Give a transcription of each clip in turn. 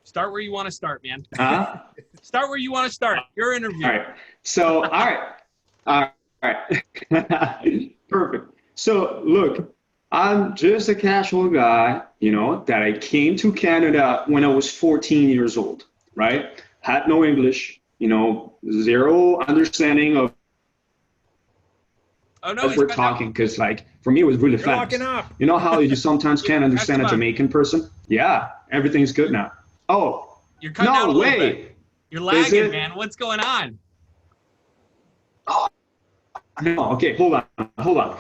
Start where you want to start, man. Huh? Start where you want to start. Your interview. All right. So, all right. Perfect. So, look, I'm just a casual guy, that I came to Canada when I was 14 years old, right? Had no English, zero understanding of Oh, no, as we're talking, because like for me it was really fast. Locking up. You know how you sometimes can't understand a Esteban. Jamaican person? Yeah, everything's good now. Oh, You're cutting out a no little bit. way. You're Is lagging, it? man. What's going on? Oh, no. Okay, hold on.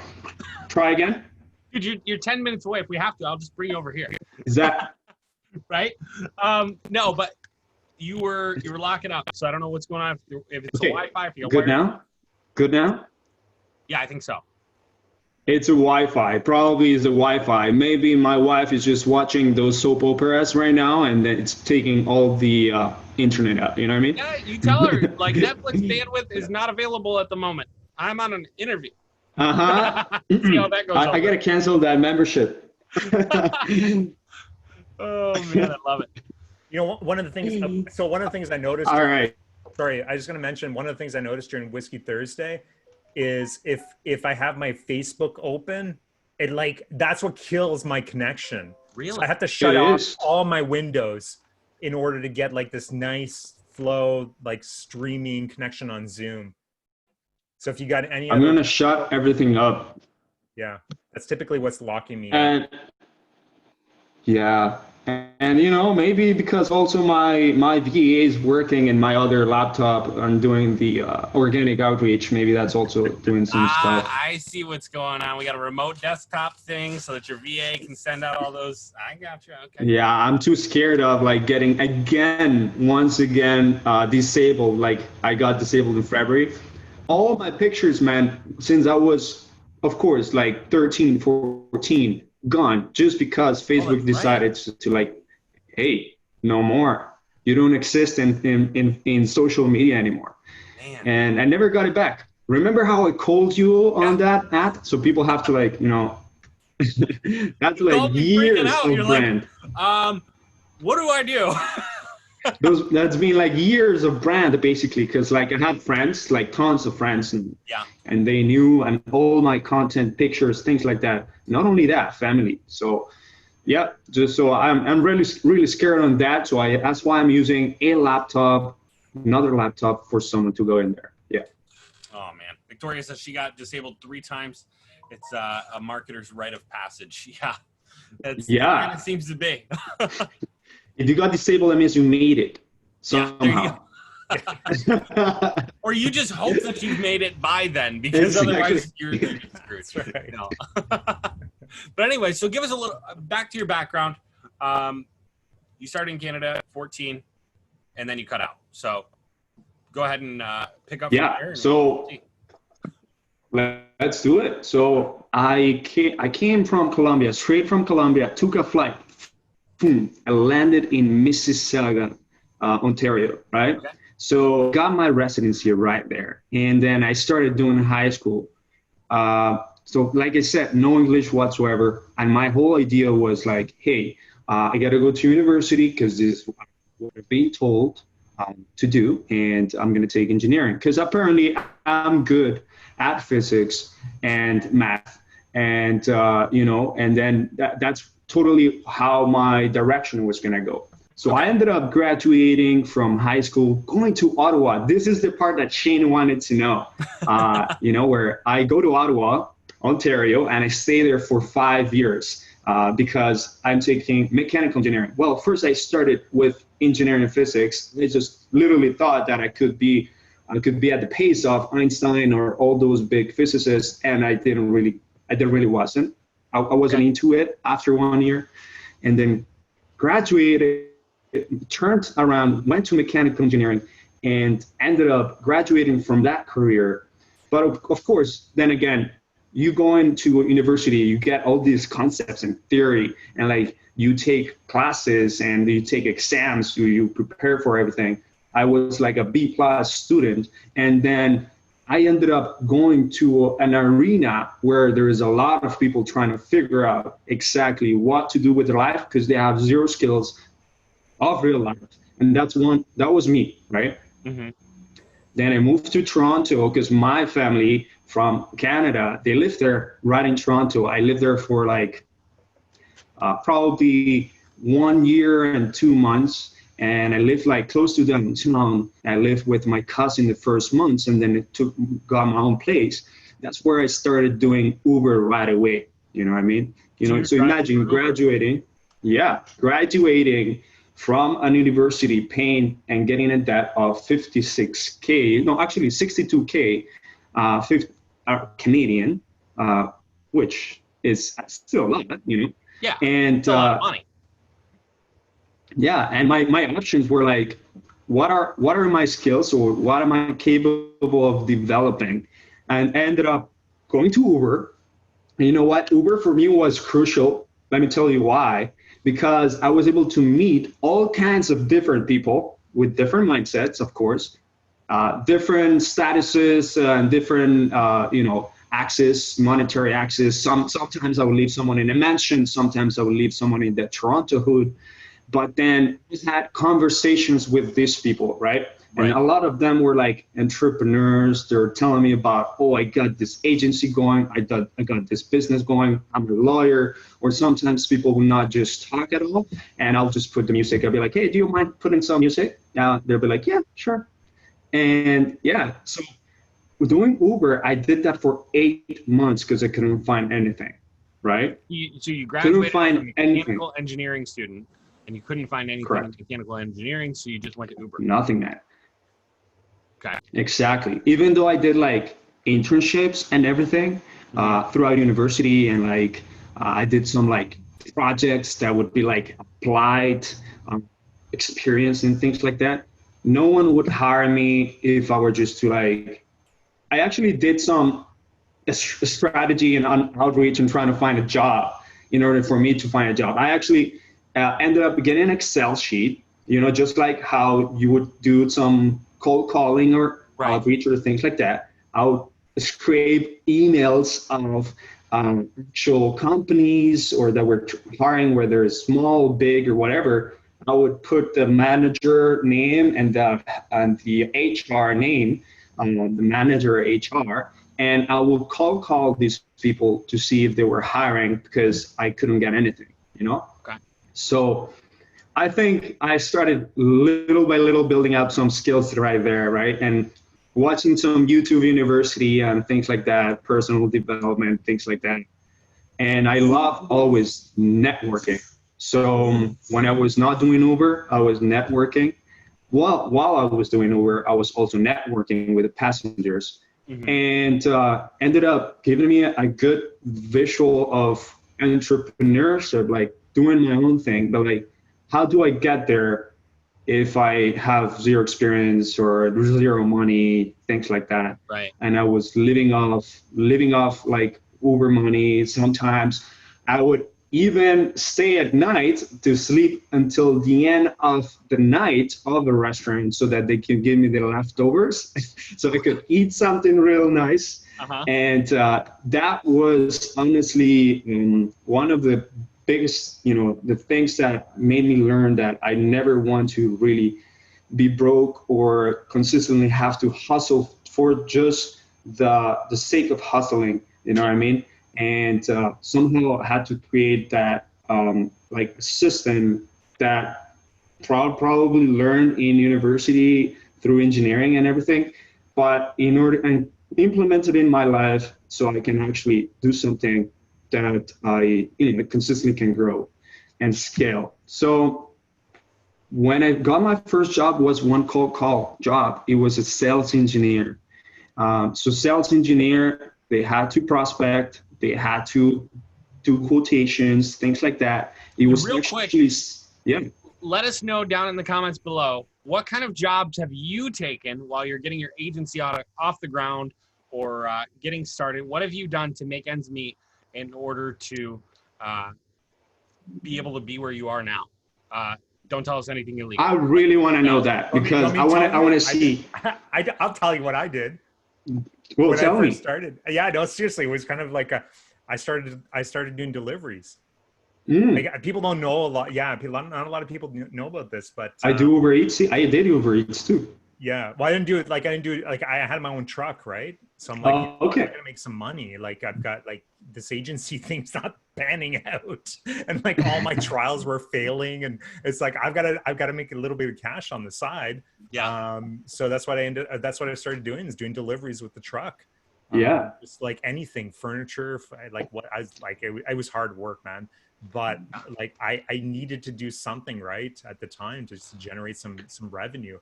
Try again. Dude, you're 10 minutes away. If we have to, I'll just bring you over here. Is that Right? No, but you were locking up, so I don't know what's going on. If it's okay? a Wi-Fi, if you're Good wired. now? Good now? Yeah, I think so. It's a Wi-Fi. Probably is a Wi-Fi. Maybe my wife is just watching those soap operas right now, and then it's taking all the internet out. You know what I mean? Yeah, you tell her like Netflix bandwidth is not available at the moment. I'm on an interview. See how that goes. I gotta cancel that membership. Oh man, I love it. One of the things. So one of the things I noticed. All right. Sorry, I was just gonna mention one of the things I noticed during Whiskey Thursday is if I have my Facebook open, that's what kills my connection. Really? So I have to shut off all my windows in order to get like this nice flow, like streaming connection on Zoom. So if you got any I'm gonna shut everything up. Yeah, that's typically what's locking me up. Yeah. And maybe because also my VA is working in my other laptop and doing the organic outreach, maybe that's also doing some stuff. I see what's going on. We got a remote desktop thing so that your VA can send out all those. I got you. Okay. Yeah, I'm too scared of getting once again disabled. Like I got disabled in February. All of my pictures, man, since I was, of course, like 13, 14, gone just because Facebook decided to hey, no more. You don't exist in social media anymore. Man. And I never got it back. Remember how I called you on that app? So people have to that's years of brand. What do I do? That's been years of brand basically, because I had friends, tons of friends, and they knew and all my content, pictures, things like that. Not only that, family. So yeah, just so I'm really scared on that. So that's why I'm using another laptop for someone to go in there. Yeah. Oh man, Victoria says she got disabled 3 times. It's a marketer's rite of passage. Yeah, that's kind of seems to be. If you got disabled, that means you made it somehow. Or you just hope that you've made it by then, because otherwise you're screwed. Right. No. But anyway, so give us a little back to your background. You started in Canada at 14, and then you cut out. So go ahead and pick up. Yeah. From there So let's do it. So I came from Colombia, straight from Colombia, took a flight. Boom, I landed in Mississauga, Ontario, right? Okay. So got my residency right there. And then I started doing high school. So like I said, no English whatsoever. And my whole idea was hey, I got to go to university because this is what I'm being told to do. And I'm going to take engineering because apparently I'm good at physics and math. And, and then that's totally how my direction was going to go. So I ended up graduating from high school, going to Ottawa. This is the part that Shayne wanted to know, where I go to Ottawa, Ontario, and I stay there for 5 years because I'm taking mechanical engineering. Well, first I started with engineering and physics. I just literally thought that I could be at the pace of Einstein or all those big physicists, and I really wasn't. I wasn't into it after 1 year, and then graduated, turned around, went to mechanical engineering, and ended up graduating from that career. But of course, then again, you go into a university, you get all these concepts and theory, and you take classes and you take exams, so you prepare for everything. I was a B+ student, and then I ended up going to an arena where there is a lot of people trying to figure out exactly what to do with their life because they have zero skills, of real life. And that was me, right? Mm-hmm. Then I moved to Toronto because my family from Canada, they live there right in Toronto. I lived there for like probably 1 year and 2 months. And I lived like close to downtown. I lived with my cousin the first months, and then got my own place. That's where I started doing Uber right away. You know what I mean? So imagine graduating, graduating from a university, paying and getting a debt of 56K, no, actually 62K, 50, Canadian, which is still a lot. Yeah, And it's a lot of money. Yeah, and my options were like, what are my skills, or what am I capable of developing? And ended up going to Uber. And you know what? Uber for me was crucial. Let me tell you why. Because I was able to meet all kinds of different people with different mindsets, of course, different statuses and different, access, monetary access. Sometimes I would leave someone in a mansion. Sometimes I would leave someone in the Toronto hood. But then I had conversations with these people, right? And a lot of them were like entrepreneurs. They're telling me about, oh, I got this agency going. I got this business going. I'm a lawyer. Or sometimes people will not just talk at all. And I'll just put the music. I'll be like, hey, do you mind putting some music? They'll be like, yeah, sure. And so doing Uber, I did that for 8 months because I couldn't find anything, right? So you graduated from a mechanical engineering student, and you couldn't find anything in mechanical engineering, so you just went to Uber. Nothing, man. Okay. Exactly. Even though I did like internships and everything throughout university, and like I did some like projects that would be like applied experience and things like that. No one would hire me if I were just to like. I actually did some strategy and outreach and trying to find a job in order for me to find a job. I actually ended up getting an Excel sheet, just like how you would do some cold calling or outreach or things like that. I would scrape emails of actual companies or that were hiring, whether it's small, big, or whatever. I would put the manager name and the HR name, the manager HR, and I would call these people to see if they were hiring because I couldn't get anything, Okay. So I think I started little by little building up some skills right there, right? And watching some YouTube University and things like that, personal development, things like that. And I love always networking. So when I was not doing Uber, I was networking. While I was doing Uber, I was also networking with the passengers. Mm-hmm. And ended up giving me a good visual of entrepreneurship, like doing my own thing, but like, how do I get there if I have zero experience or zero money, things like that. Right. And I was living off like Uber money. Sometimes I would even stay at night to sleep until the end of the night of the restaurant so that they can give me the leftovers so I could eat something real nice. Uh-huh. And that was honestly one of the biggest, the things that made me learn that I never want to really be broke or consistently have to hustle for just the sake of hustling, you know what I mean? And somehow I had to create that like system that probably learned in university through engineering and everything, but in order and implement it in my life so I can actually do something that I consistently can grow and scale. So when I got my first job was one cold call job. It was a sales engineer. So sales engineer, they had to prospect, they had to do quotations, things like that. It was real actually, quick, yeah. Let us know down in the comments below, what kind of jobs have you taken while you're getting your agency off the ground or getting started? What have you done to make ends meet in order to be able to be where you are now? Don't tell us anything illegal. I really want to know that because I want to see. I'll tell you what I did. Well, when tell I first me. started. Yeah, no, seriously, it was kind of like I started doing deliveries. Like, people don't know a lot. Yeah, not a lot of people know about this, but I do Uber Eats. I did Uber Eats too. Yeah, well, I didn't do it. Like, I had my own truck, right? So I'm like, okay, I gotta make some money. Like, I've got like this agency thing's not panning out, and like all my trials were failing, and it's like I've got to make a little bit of cash on the side. Yeah. So that's what that's what I started doing, is doing deliveries with the truck. Yeah. Just like anything, furniture, like what I was like, it was hard work, man. But like I needed to do something right at the time to generate some revenue.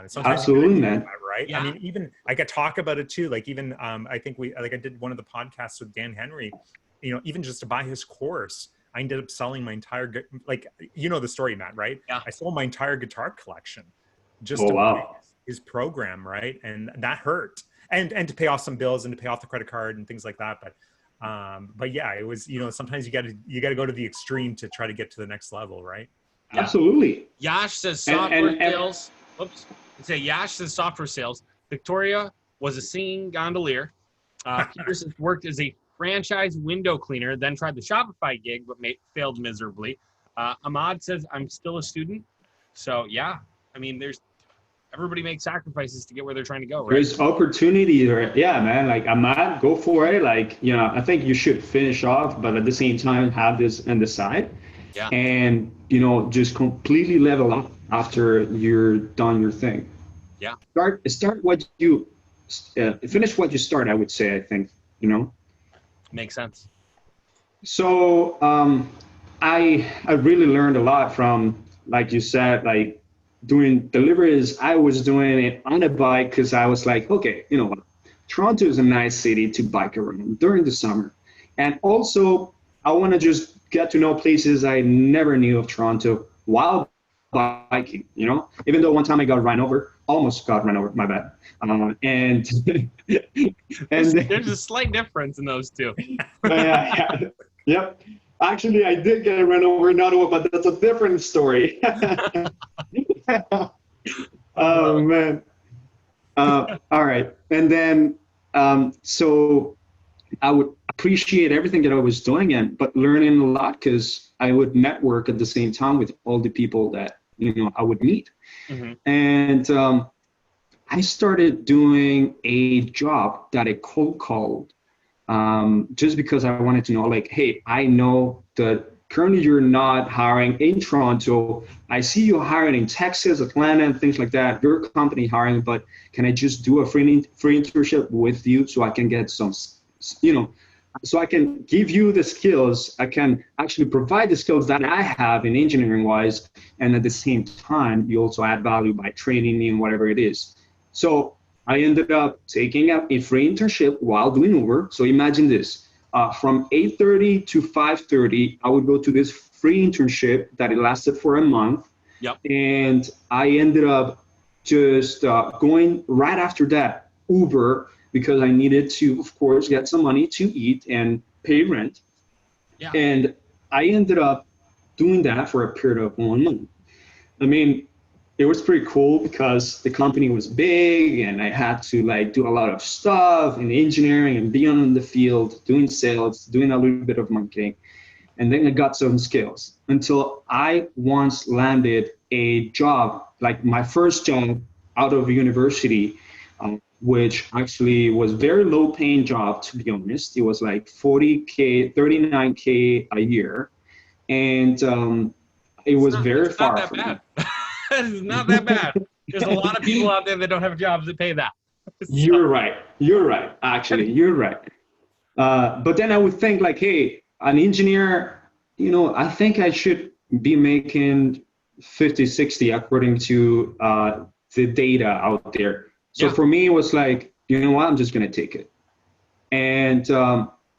Sometimes Absolutely, man. That, right? Yeah. I mean, even I could talk about it too. Like, even I think I did one of the podcasts with Dan Henry. You know, even just to buy his course, I ended up selling my entire, like, you know the story, Matt, right? Yeah. I sold my entire guitar collection just to buy his program, right? And that hurt, and to pay off some bills and to pay off the credit card and things like that. But yeah, it was, you know, sometimes you got to go to the extreme to try to get to the next level, right? Yeah. Absolutely. Yash says software sales. Oops. Yash says software sales. Victoria was a singing gondolier. Peterson worked as a franchise window cleaner, then tried the Shopify gig, but failed miserably. Ahmad says, I'm still a student. So yeah, I mean, everybody makes sacrifices to get where they're trying to go, right? There's opportunity there. Yeah, man. Like, Ahmad, go for it. Like, you know, I think you should finish off, but at the same time, have this on the side. Yeah. And, you know, just completely level up after you're done your thing. Yeah. Start what you finish what you start, I would say, I think, you know. Makes sense. So I really learned a lot from, like you said, like, doing deliveries. I was doing it on a bike because I was like, okay, you know what? Toronto is a nice city to bike around during the summer. And also, I want to just get to know places I never knew of Toronto while biking, you know? Even though one time I almost got run over, my bad. And there's a slight difference in those two. Yeah. Yep. Actually, I did get run over in Ottawa, but that's a different story. Oh, man. All right. And then, so I would appreciate everything that I was doing, but learning a lot, because I would network at the same time with all the people that, you know, I would meet. Mm-hmm. And I started doing a job that I cold called, just because I wanted to know, like, hey, I know that currently you're not hiring in Toronto. I see you hiring in Texas, Atlanta, and things like that. Your company hiring, but can I just do a free internship with you so I can get some, you know, so I can give you the skills. I can actually provide the skills that I have in engineering wise. And at the same time, you also add value by training me in whatever it is. So I ended up taking a free internship while doing Uber. So imagine this, from 8:30 to 5:30, I would go to this free internship that it lasted for a month. Yep. And I ended up just going right after that Uber, because I needed to, of course, get some money to eat and pay rent. Yeah. And I ended up doing that for a period of 1 month. I mean, it was pretty cool because the company was big and I had to like do a lot of stuff in engineering and be on the field, doing sales, doing a little bit of marketing. And then I got some skills until I once landed a job, like my first job out of university, which actually was very low paying job, to be honest. It was like 40K, 39K a year. And it was very far from me. It's not that bad. There's a lot of people out there that don't have jobs that pay that. So. You're right. Actually, you're right. But then I would think like, hey, an engineer, you know, I think I should be making 50, 60 according to the data out there. So for me, it was like, you know what, I'm just going to take it. And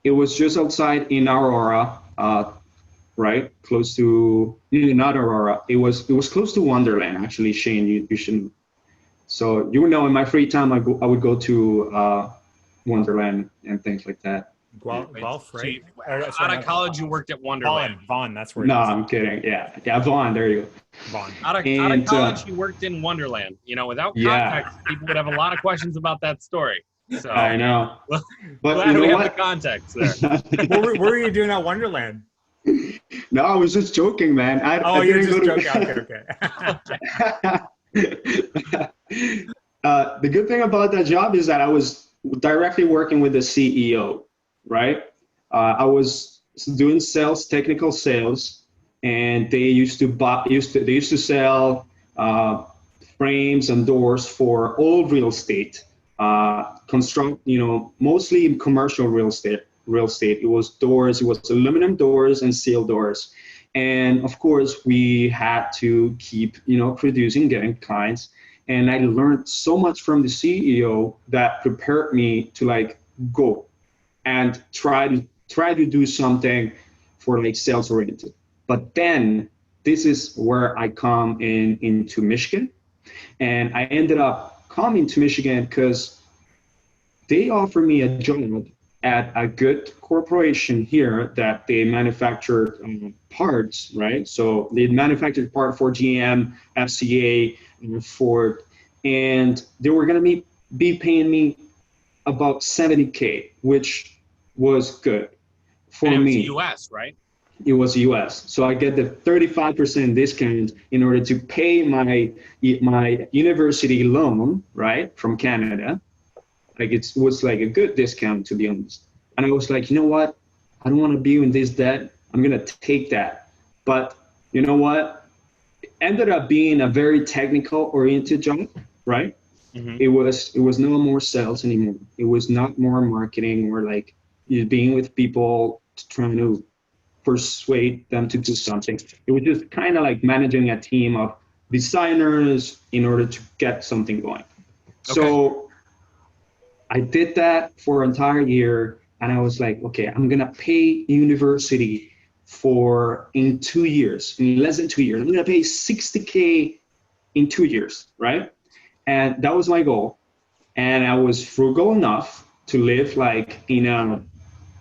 it was just outside in Aurora, right? Close to, not Aurora. It was close to Wonderland, actually, Shayne, you should. So, you know, in my free time, I would go to Wonderland and things like that. Guelph, right? So out of college, you worked at Wonderland. Vaughn, that's where. No, I'm kidding. Yeah, Vaughn. There you go. Vaughn. Out of college, you worked in Wonderland. You know, without context, people would have a lot of questions about that story. So I know. But glad we have the context there. What were you doing at Wonderland? No, I was just joking, man. I you're didn't just go joking. Okay. The good thing about that job is that I was directly working with the CEO, right? I was doing sales, technical sales, and they used to sell frames and doors for all real estate, mostly commercial real estate. It was doors, it was aluminum doors and steel doors, and of course we had to keep producing, getting clients. And I learned so much from the CEO that prepared me to like go and try to do something for like sales oriented. But then this is where I come into Michigan, and I ended up coming to Michigan because they offered me a job at a good corporation here that they manufacture parts, right? So they manufactured part for GM, FCA, Ford, and they were going to be paying me about 70K, which was good for and it was me. US, right? It was US. So I get the 35% discount in order to pay my university loan, right, from Canada. Like it was like a good discount, to be honest. And I was like, you know what? I don't want to be in this debt. I'm going to take that. But you know what? It ended up being a very technical oriented job, right? Mm-hmm. It was no more sales anymore. It was not more marketing or like being with people trying to persuade them to do something. It was just kind of like managing a team of designers in order to get something going. Okay. So I did that for an entire year, and I was like, okay, I'm gonna pay university in 2 years, in less than 2 years. I'm gonna pay 60K in 2 years, right? And that was my goal. And I was frugal enough to live like in a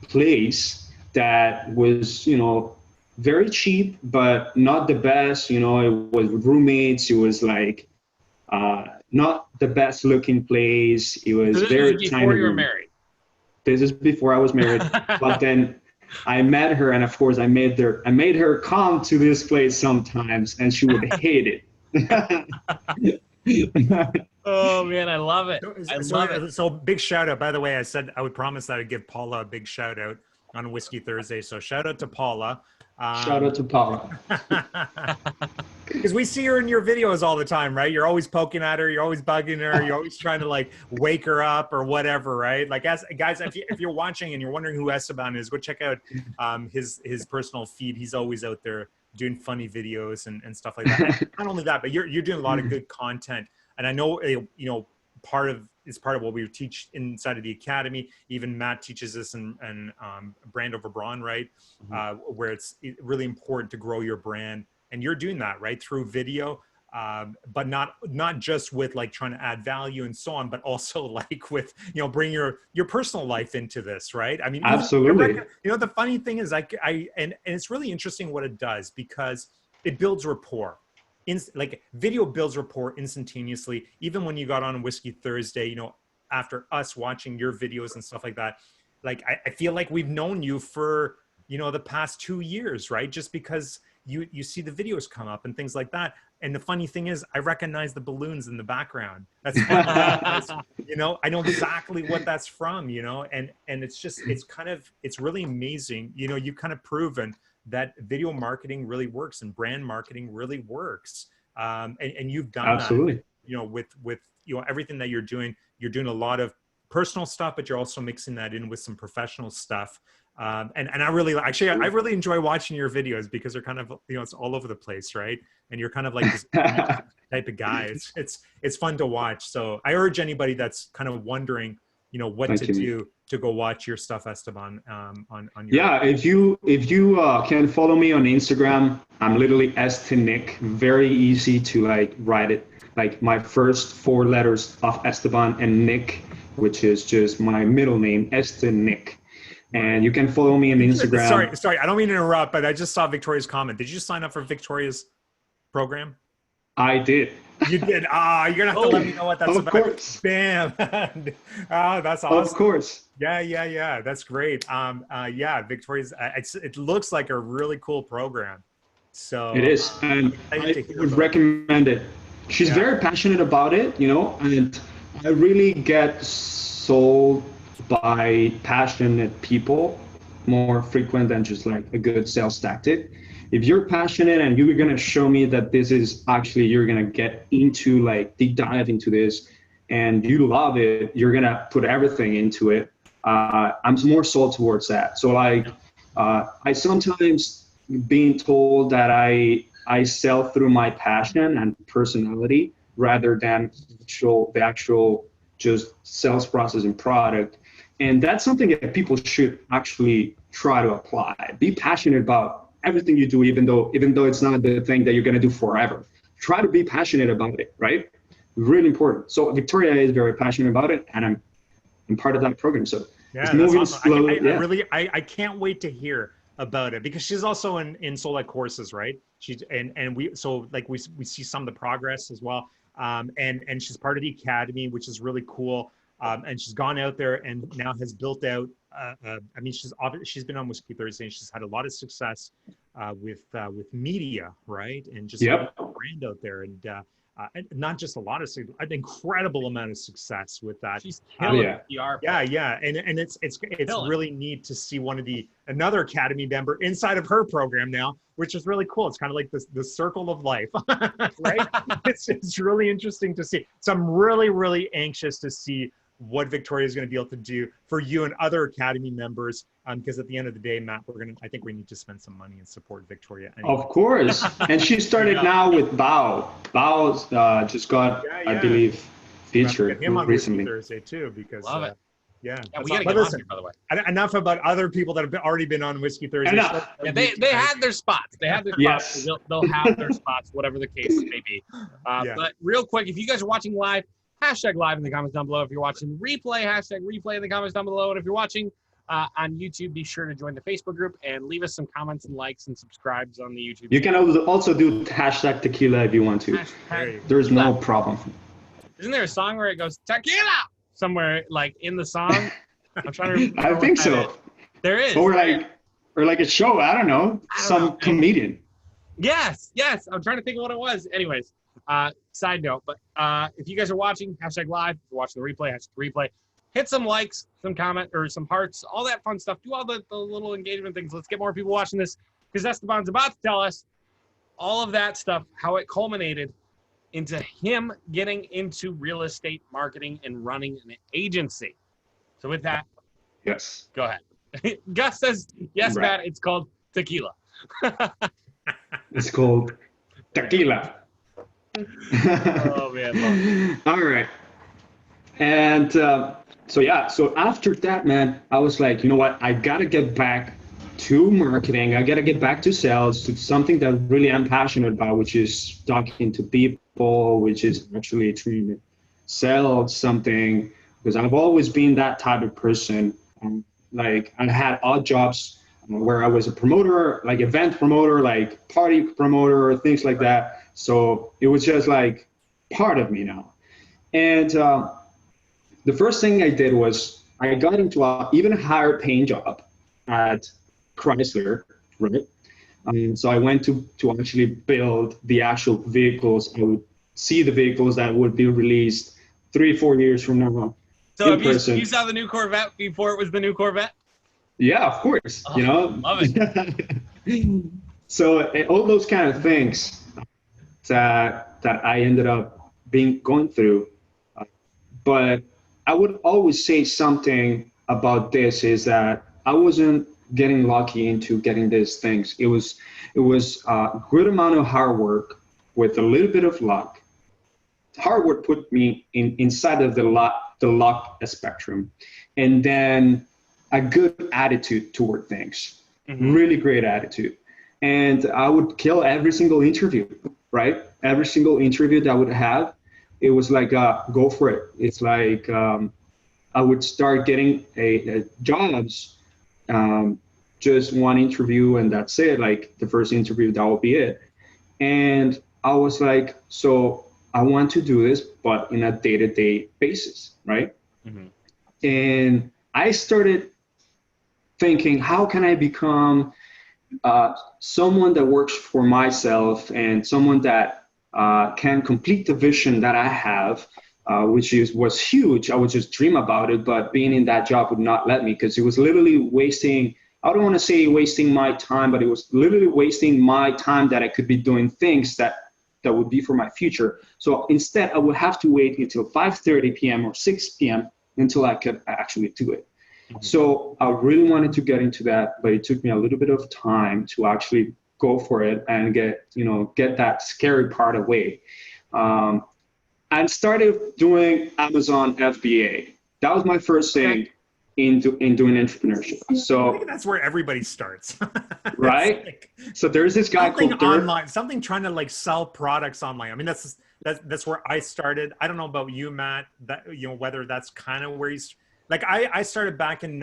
place that was, very cheap, but not the best. It was roommates. It was like not the best looking place. It was So this very was before tiny you were room. married. This is before I was married, but then I met her, and of course I made her come to this place sometimes, and she would hate it. Oh man, I love it. I love it. So big shout out. By the way, I said I would promise that I'd give Paula a big shout out on Whiskey Thursday. So shout out to Paula. Shout out to Paula. Because we see her in your videos all the time, right? You're always poking at her. You're always bugging her. You're always trying to like wake her up or whatever, right? Like, guys, if you're watching and you're wondering who Esteban is, go check out his personal feed. He's always out there doing funny videos and stuff like that. And not only that, but you're doing a lot of good content. And I know, part of what we teach inside of the academy. Even Matt teaches this in Brand Over Brawn, right? Where it's really important to grow your brand. And you're doing that, right, through video, but not just with like trying to add value and so on, but also like with, bring your personal life into this, right? I mean, absolutely. The funny thing is and it's really interesting what it does, because it builds rapport. Like video builds rapport instantaneously. Even when you got on Whiskey Thursday, after us watching your videos and stuff like that, like I feel like we've known you for, the past 2 years, right? Just because you see the videos come up and things like that. And the funny thing is, I recognize the balloons in the background. That's funny because, I know exactly what that's from, and it's really amazing. You've kind of proven that video marketing really works and brand marketing really works. And you've done absolutely that, with everything that you're doing a lot of personal stuff, but you're also mixing that in with some professional stuff. And I really enjoy watching your videos, because they're kind of, it's all over the place, right? And you're kind of like this type of guy. It's fun to watch. So I urge anybody that's kind of wondering, what to do to go watch your stuff, Esteban, on your. Yeah, if you can follow me on Instagram, I'm literally Estenick. Very easy to like write it, like my first 4 letters of Esteban and Nick, which is just my middle name, Estenick. And you can follow me on Instagram. Sorry, I don't mean to interrupt, but I just saw Victoria's comment. Did you sign up for Victoria's program? I did. You did. You're gonna have to let me know what that's of about. Course. Bam. That's awesome. Of course. Yeah. That's great. Yeah, Victoria's. It looks like a really cool program. So It is, and I would recommend it. She's very passionate about it, you know, and I really get sold by passionate people more frequent than just like a good sales tactic. If you're passionate and you're gonna show me that this is actually, you're gonna get into like deep dive into this and you love it, you're gonna put everything into it. I'm more sold towards that. So like, I sometimes being told that I sell through my passion and personality rather than the actual just sales process and product. And that's something that people should actually try to apply. Be passionate about everything you do, even though it's not the thing that you're going to do forever. Try to be passionate about it, right? Really important. So Victoria is very passionate about it, and I'm part of that program. So yeah, it's moving awesome. slowly. I can't wait to hear about it, because she's also in Solec courses, right? She's and we see some of the progress as well. And she's part of the academy, which is really cool. And she's gone out there and now has built out. I mean, she's been on Whiskey Thursday, and she's had a lot of success with media, right? And just a brand out there, and not just a lot of an incredible amount of success with that. She's killing PR. Yeah, and it's really neat to see another academy member inside of her program now, which is really cool. It's kind of like the circle of life, right? it's really interesting to see. So I'm really, really anxious to see what Victoria is going to be able to do for you and other academy members, because at the end of the day, Matt, I think we need to spend some money and support Victoria anyway. Of course. And she started now with Bao. Bao's just got, I believe, featured him on recently. Thursday too, because love it. Yeah, we gotta get on here, by the way. Enough about other people that have already been on Whiskey Thursday. Yeah, they had their spots. They have their spots. Yes. They'll have their spots, whatever the case may be. But real quick, if you guys are watching live, hashtag live in the comments down below. If you're watching replay, hashtag replay in the comments down below. And if you're watching on YouTube, be sure to join the Facebook group and leave us some comments and likes and subscribes on the YouTube. You can also do hashtag tequila if you want to. There's no problem. Isn't there a song where it goes tequila somewhere like in the song? I'm trying to remember. I think so. There is. Or like a show. I don't know. Some comedian. Yes. I'm trying to think of what it was. Anyways, side note, but if you guys are watching, hashtag live. If you're watching the replay, hashtag replay. Hit some likes, some comment, or some hearts, all that fun stuff. Do all the little engagement things. Let's get more people watching this, because Esteban's about to tell us all of that stuff, how it culminated into him getting into real estate marketing and running an agency. So with that, yes, go ahead. Gus says, yes, Matt, it's called tequila. It's called tequila. Oh, man. All right. And so after that, man, I was like, you know what? I got to get back to marketing. I got to get back to sales, to something that really I'm passionate about, which is talking to people, which is actually trying to sell something, because I've always been that type of person. Like I had odd jobs where I was a promoter, like event promoter, like party promoter, things like that. So it was just like part of me now. And the first thing I did was I got into even a higher paying job at Chrysler, right? So I went to actually build the actual vehicles. I would see the vehicles that would be released 3-4 years from now. So have you saw the new Corvette before it was the new Corvette? Yeah, of course. Oh, you know, love it. So all those kind of things that I ended up going through, but I would always say something about this is that I wasn't getting lucky into getting these things. It was a good amount of hard work with a little bit of luck. Hard work put me inside of the luck spectrum, and then a good attitude toward things, really great attitude. And I would kill every single interview, right? Every single interview that I would have, it was like, go for it. It's like I would start getting jobs, just one interview and that's it. Like the first interview, that will be it. And I was like, so I want to do this, but in a day-to-day basis, right? Mm-hmm. And I started thinking, how can I become someone that works for myself and someone that can complete the vision that I have, which was huge. I would just dream about it, but being in that job would not let me, because it was literally wasting, I don't want to say wasting my time, but it was literally wasting my time that I could be doing things that would be for my future. So instead, I would have to wait until 5:30 p.m. or 6 p.m. until I could actually do it. Mm-hmm. So I really wanted to get into that, but it took me a little bit of time to actually go for it and get that scary part away. And started doing Amazon FBA. That was my first thing in doing entrepreneurship. So I think that's where everybody starts. Right? Like, so there's this guy called online, something trying to like sell products online. I mean, that's where I started. I don't know about you, Matt, that, whether that's kind of where he's like, I started back in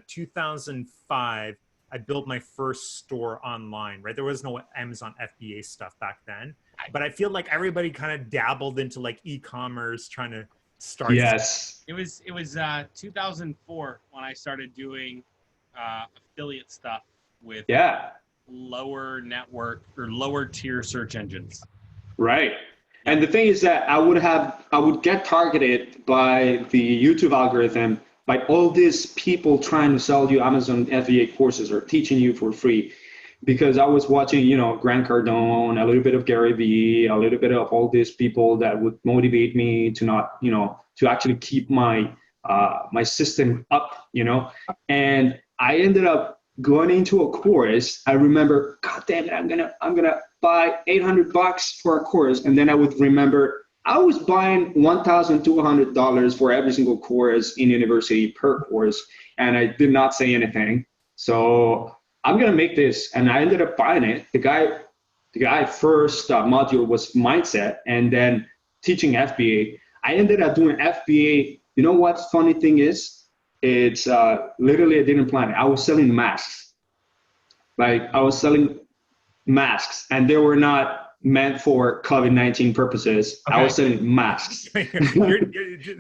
2005. I built my first store online, right? There was no Amazon FBA stuff back then, but I feel like everybody kind of dabbled into like e-commerce, trying to start. Yes. It was 2004 when I started doing affiliate stuff with lower network or lower tier search engines. Right. And the thing is that I would get targeted by the YouTube algorithm by all these people trying to sell you Amazon FBA courses or teaching you for free, because I was watching, Grant Cardone, a little bit of Gary Vee, a little bit of all these people that would motivate me to not, to actually keep my my system up, and I ended up going into a course. I remember, God damn it, I'm gonna buy $800 for a course, and then I would remember I was buying $1,200 for every single course in university per course, and I did not say anything. So I'm gonna make this, and I ended up buying it. The guy first module was mindset, and then teaching FBA. I ended up doing FBA. You know what? Funny thing is, it's literally I didn't plan it. I was selling masks. Like I was selling masks, and they were not meant for COVID-19 purposes. Okay. I was selling masks.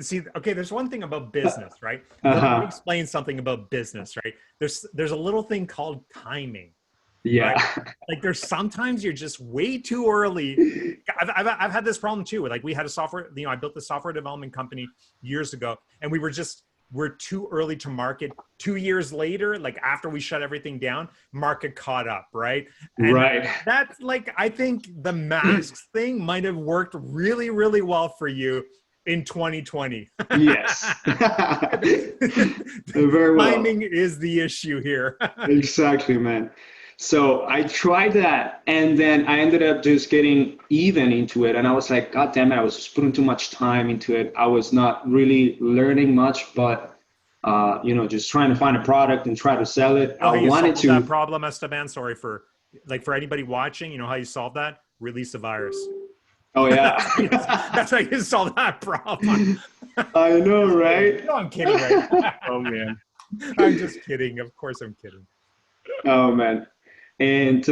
See, okay, there's one thing about business, right? Let me explain something about business, right? There's a little thing called timing. Yeah. Right? Like there's sometimes you're just way too early. I've had this problem too. Like we had a software, I built a software development company years ago, and we're too early to market. 2 years later, like after we shut everything down, market caught up, right? And right. That's like, I think the masks thing might have worked really, really well for you in 2020. Yes. Very well. Timing is the issue here. Exactly, man. So I tried that, and then I ended up just getting even into it. And I was like, God damn it, I was just putting too much time into it. I was not really learning much, but, just trying to find a product and try to sell it. I wanted to. That problem, Esteban, sorry for anybody watching, you know how you solve that? Release a virus. Oh, yeah. That's how you solve that problem. I know, right? No, I'm kidding, right? Oh, man. I'm just kidding. Of course I'm kidding. Oh, man. And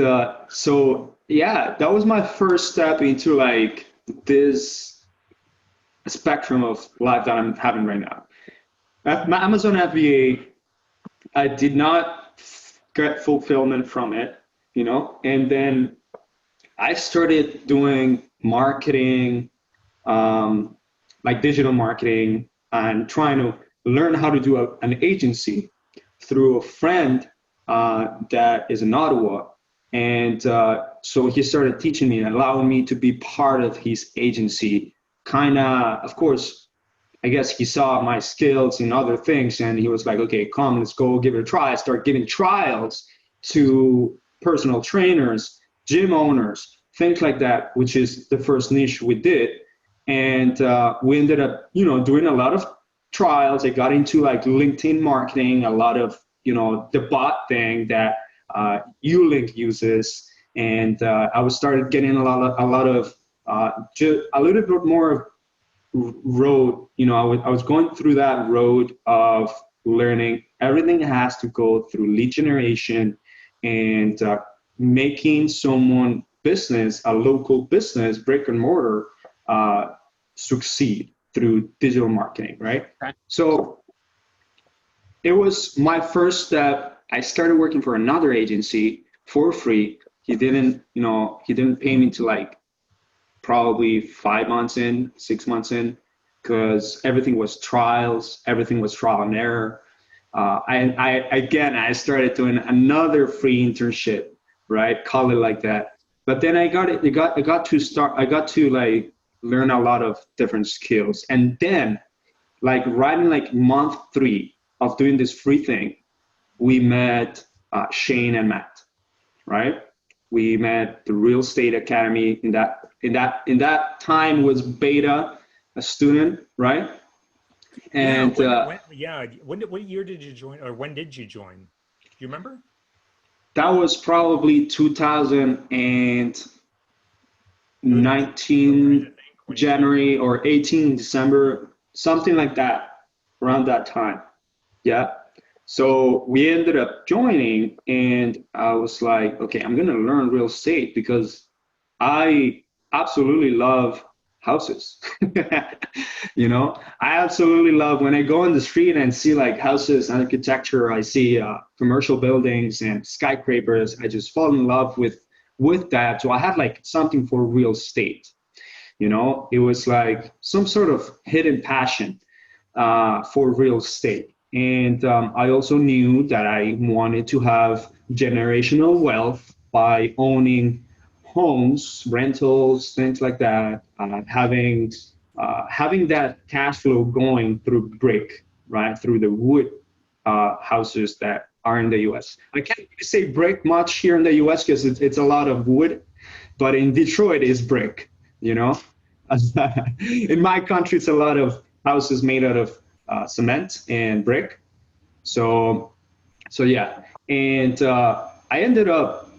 so, yeah, that was my first step into like this spectrum of life that I'm having right now. At my Amazon FBA, I did not get fulfillment from it, and then I started doing marketing, like digital marketing, and trying to learn how to do an agency through a friend that is in Ottawa. And so he started teaching me and allowing me to be part of his agency. Of course, I guess he saw my skills in other things, and he was like, okay, come, let's go give it a try. I started giving trials to personal trainers, gym owners, things like that, which is the first niche we did. And we ended up, doing a lot of trials. I got into like LinkedIn marketing, a lot of, the bot thing that Ulink uses. And I started getting a lot of just a little bit more road. I was going through that road of learning everything has to go through lead generation and making someone business, a local business, brick and mortar, succeed through digital marketing, right? Okay. So it was my first step. I started working for another agency for free. He didn't pay me to like probably 5 months in, 6 months in, because everything was trials, everything was trial and error. I started doing another free internship, right? Call it like that. But then I got to like learn a lot of different skills. And then like right in like month 3 of doing this free thing, we met Shayne and Matt, right? We met the Real Estate Academy. In that time was beta, a student, right? And what year did you join, or when did you join? Do you remember? That was probably 2019 January or 18 December, something like that, around that time. Yeah. So we ended up joining, and I was like, okay, I'm going to learn real estate because I absolutely love houses. I absolutely love when I go on the street and see like houses, architecture, I see commercial buildings and skyscrapers. I just fall in love with that. So I had like something for real estate. It was like some sort of hidden passion for real estate. And I also knew that I wanted to have generational wealth by owning homes, rentals, things like that, having that cash flow going through brick, right, through the wood houses that are in the U.S. I can't really say brick much here in the U.S. because it's a lot of wood, but in Detroit it's brick, In my country, it's a lot of houses made out of cement and brick. So yeah, and I ended up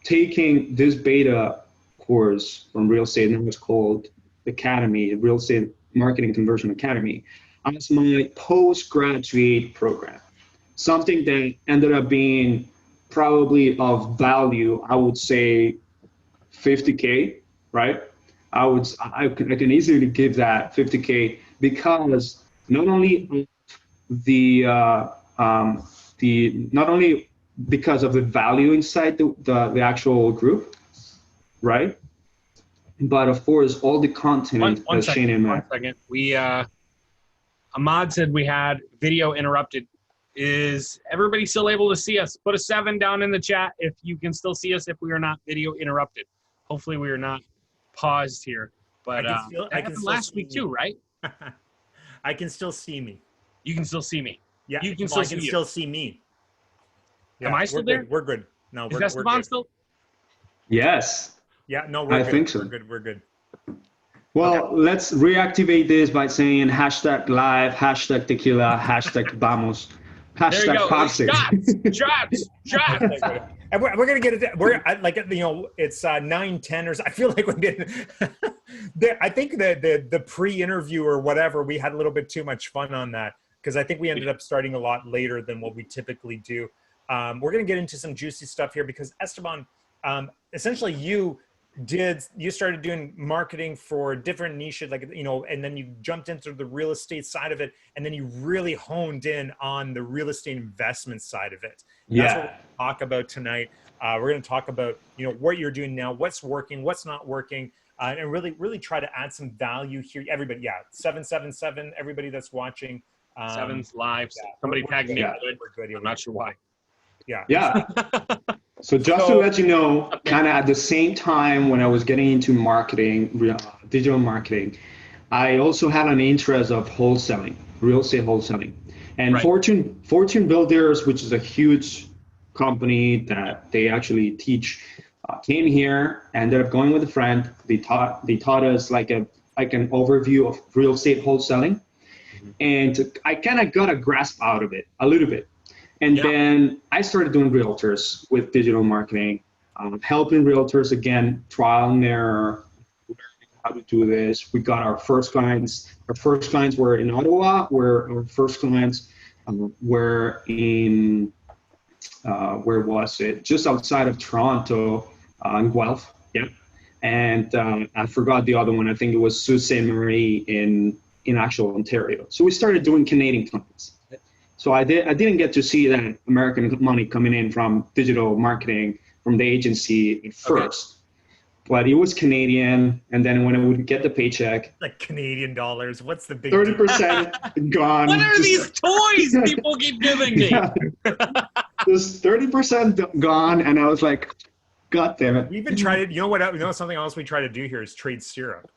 taking this beta course from Real Estate, and it was called Academy, Real Estate Marketing Conversion Academy, as my postgraduate program. Something that ended up being probably of value, I would say 50K, right? I can easily give that 50K because not only not only because of the value inside the actual group, right? But of course, all the content that Shayne and Matt. 1 second. We Ahmad said we had video interrupted. Is everybody still able to see us? Put a 7 down in the chat if you can still see us, if we are not video interrupted. Hopefully we are not paused here. But that happened last week too, right? I can still see me. You can still see me. Yeah, you can still see me. Yeah, Am I still there? We're good. No, is Esteban still? Yes. Yeah, no, we're good. I think so. We're good. Well, okay. Let's reactivate this by saying hashtag live, hashtag tequila, hashtag vamos, hashtag toxic. Shots. And we're gonna get it. We're like it's 9:10 or so. I feel like we did. I think the pre-interview or whatever, we had a little bit too much fun on that because I think we ended up starting a lot later than what we typically do. We're gonna get into some juicy stuff here because Esteban, essentially you started doing marketing for different niches, and then you jumped into the real estate side of it, and then you really honed in on the real estate investment side of it. Yeah. That's what we're going to talk about tonight. We're going to talk about, what you're doing now, what's working, what's not working, and really try to add some value here. Everybody, 777, everybody that's watching. 7's live. Yeah, somebody tagged me. We're good. I'm not sure why. Yeah. So just to let you know, kind of at the same time when I was getting into marketing, digital marketing, I also had an interest of wholesaling, real estate wholesaling. And right. Fortune Builders, which is a huge company that they actually teach, came here, ended up going with a friend. They taught us like an overview of real estate wholesaling. And I kind of got a grasp out of it a little bit. And then I started doing realtors with digital marketing, helping realtors, again, trial and error, learning how to do this. We got our first clients. Our first clients were in Ottawa, where our first clients were in, where was it? Just outside of Toronto, in Guelph, and I forgot the other one. I think it was Sault Ste. Marie in actual Ontario. So we started doing Canadian clients. So I didn't get to see that American money coming in from digital marketing from the agency at first. But it was Canadian, and then when I would get the paycheck, like Canadian dollars, what's the big 30% gone. What are these toys people keep giving me? Yeah, just 30% gone, and I was like, God damn it. We even tried it. You know something else we try to do here is trade syrup,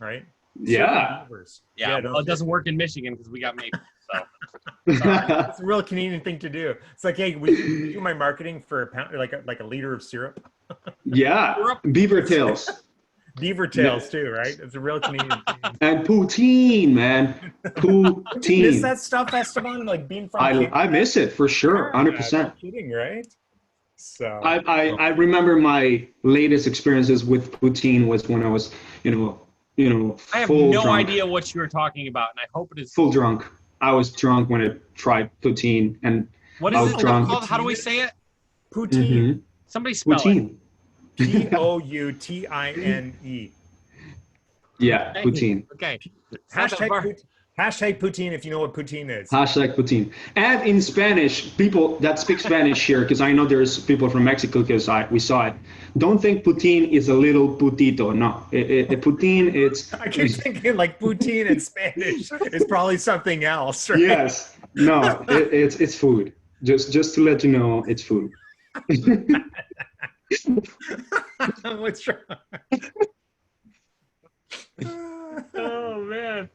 right? Yeah. Yeah, well, it doesn't work in Michigan because we got maple. So it's a real Canadian thing to do. It's like, hey, we do my marketing for a pound, like a liter of syrup. Yeah, beaver tails. Beaver tails too, right? It's a real Canadian thing. And poutine, man. Poutine. Do you miss that stuff, Esteban? Like being from I miss it for sure, 100%. No kidding, right? So I remember my latest experiences with poutine was when I was, I have full no drunk. idea what you were talking about, and I hope it is Full drunk. I was drunk when I tried poutine, and What I is was it drunk. called? How do we say it? poutine. Somebody spell Poutine. Poutine. Yeah, it. poutine. Okay. Hashtag poutine if you know what poutine is. Hashtag poutine. And in Spanish, people that speak Spanish here, because I know there's people from Mexico, because we saw it. Don't think poutine is a little putito. No, poutine, it's. I keep thinking like poutine in Spanish is probably something else, right? Yes. No, it's food. Just to let you know, it's food. What's wrong? Oh man.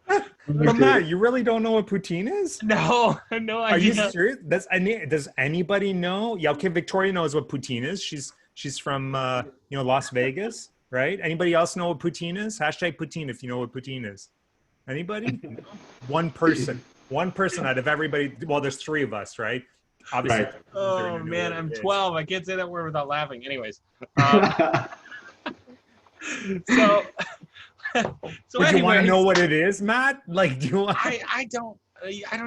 But Matt, you really don't know what poutine is? No idea. Are you serious? Does anybody know? Yeah, okay, Victoria knows what poutine is. She's from Las Vegas, right? Anybody else know what poutine is? Hashtag poutine if you know what poutine is. Anybody? One person out of everybody. Well, there's three of us, right? Obviously. Right. Oh man, I'm 12. I can't say that word without laughing. Anyways. So Would you want to know what it is, Matt? Like, do you want? I don't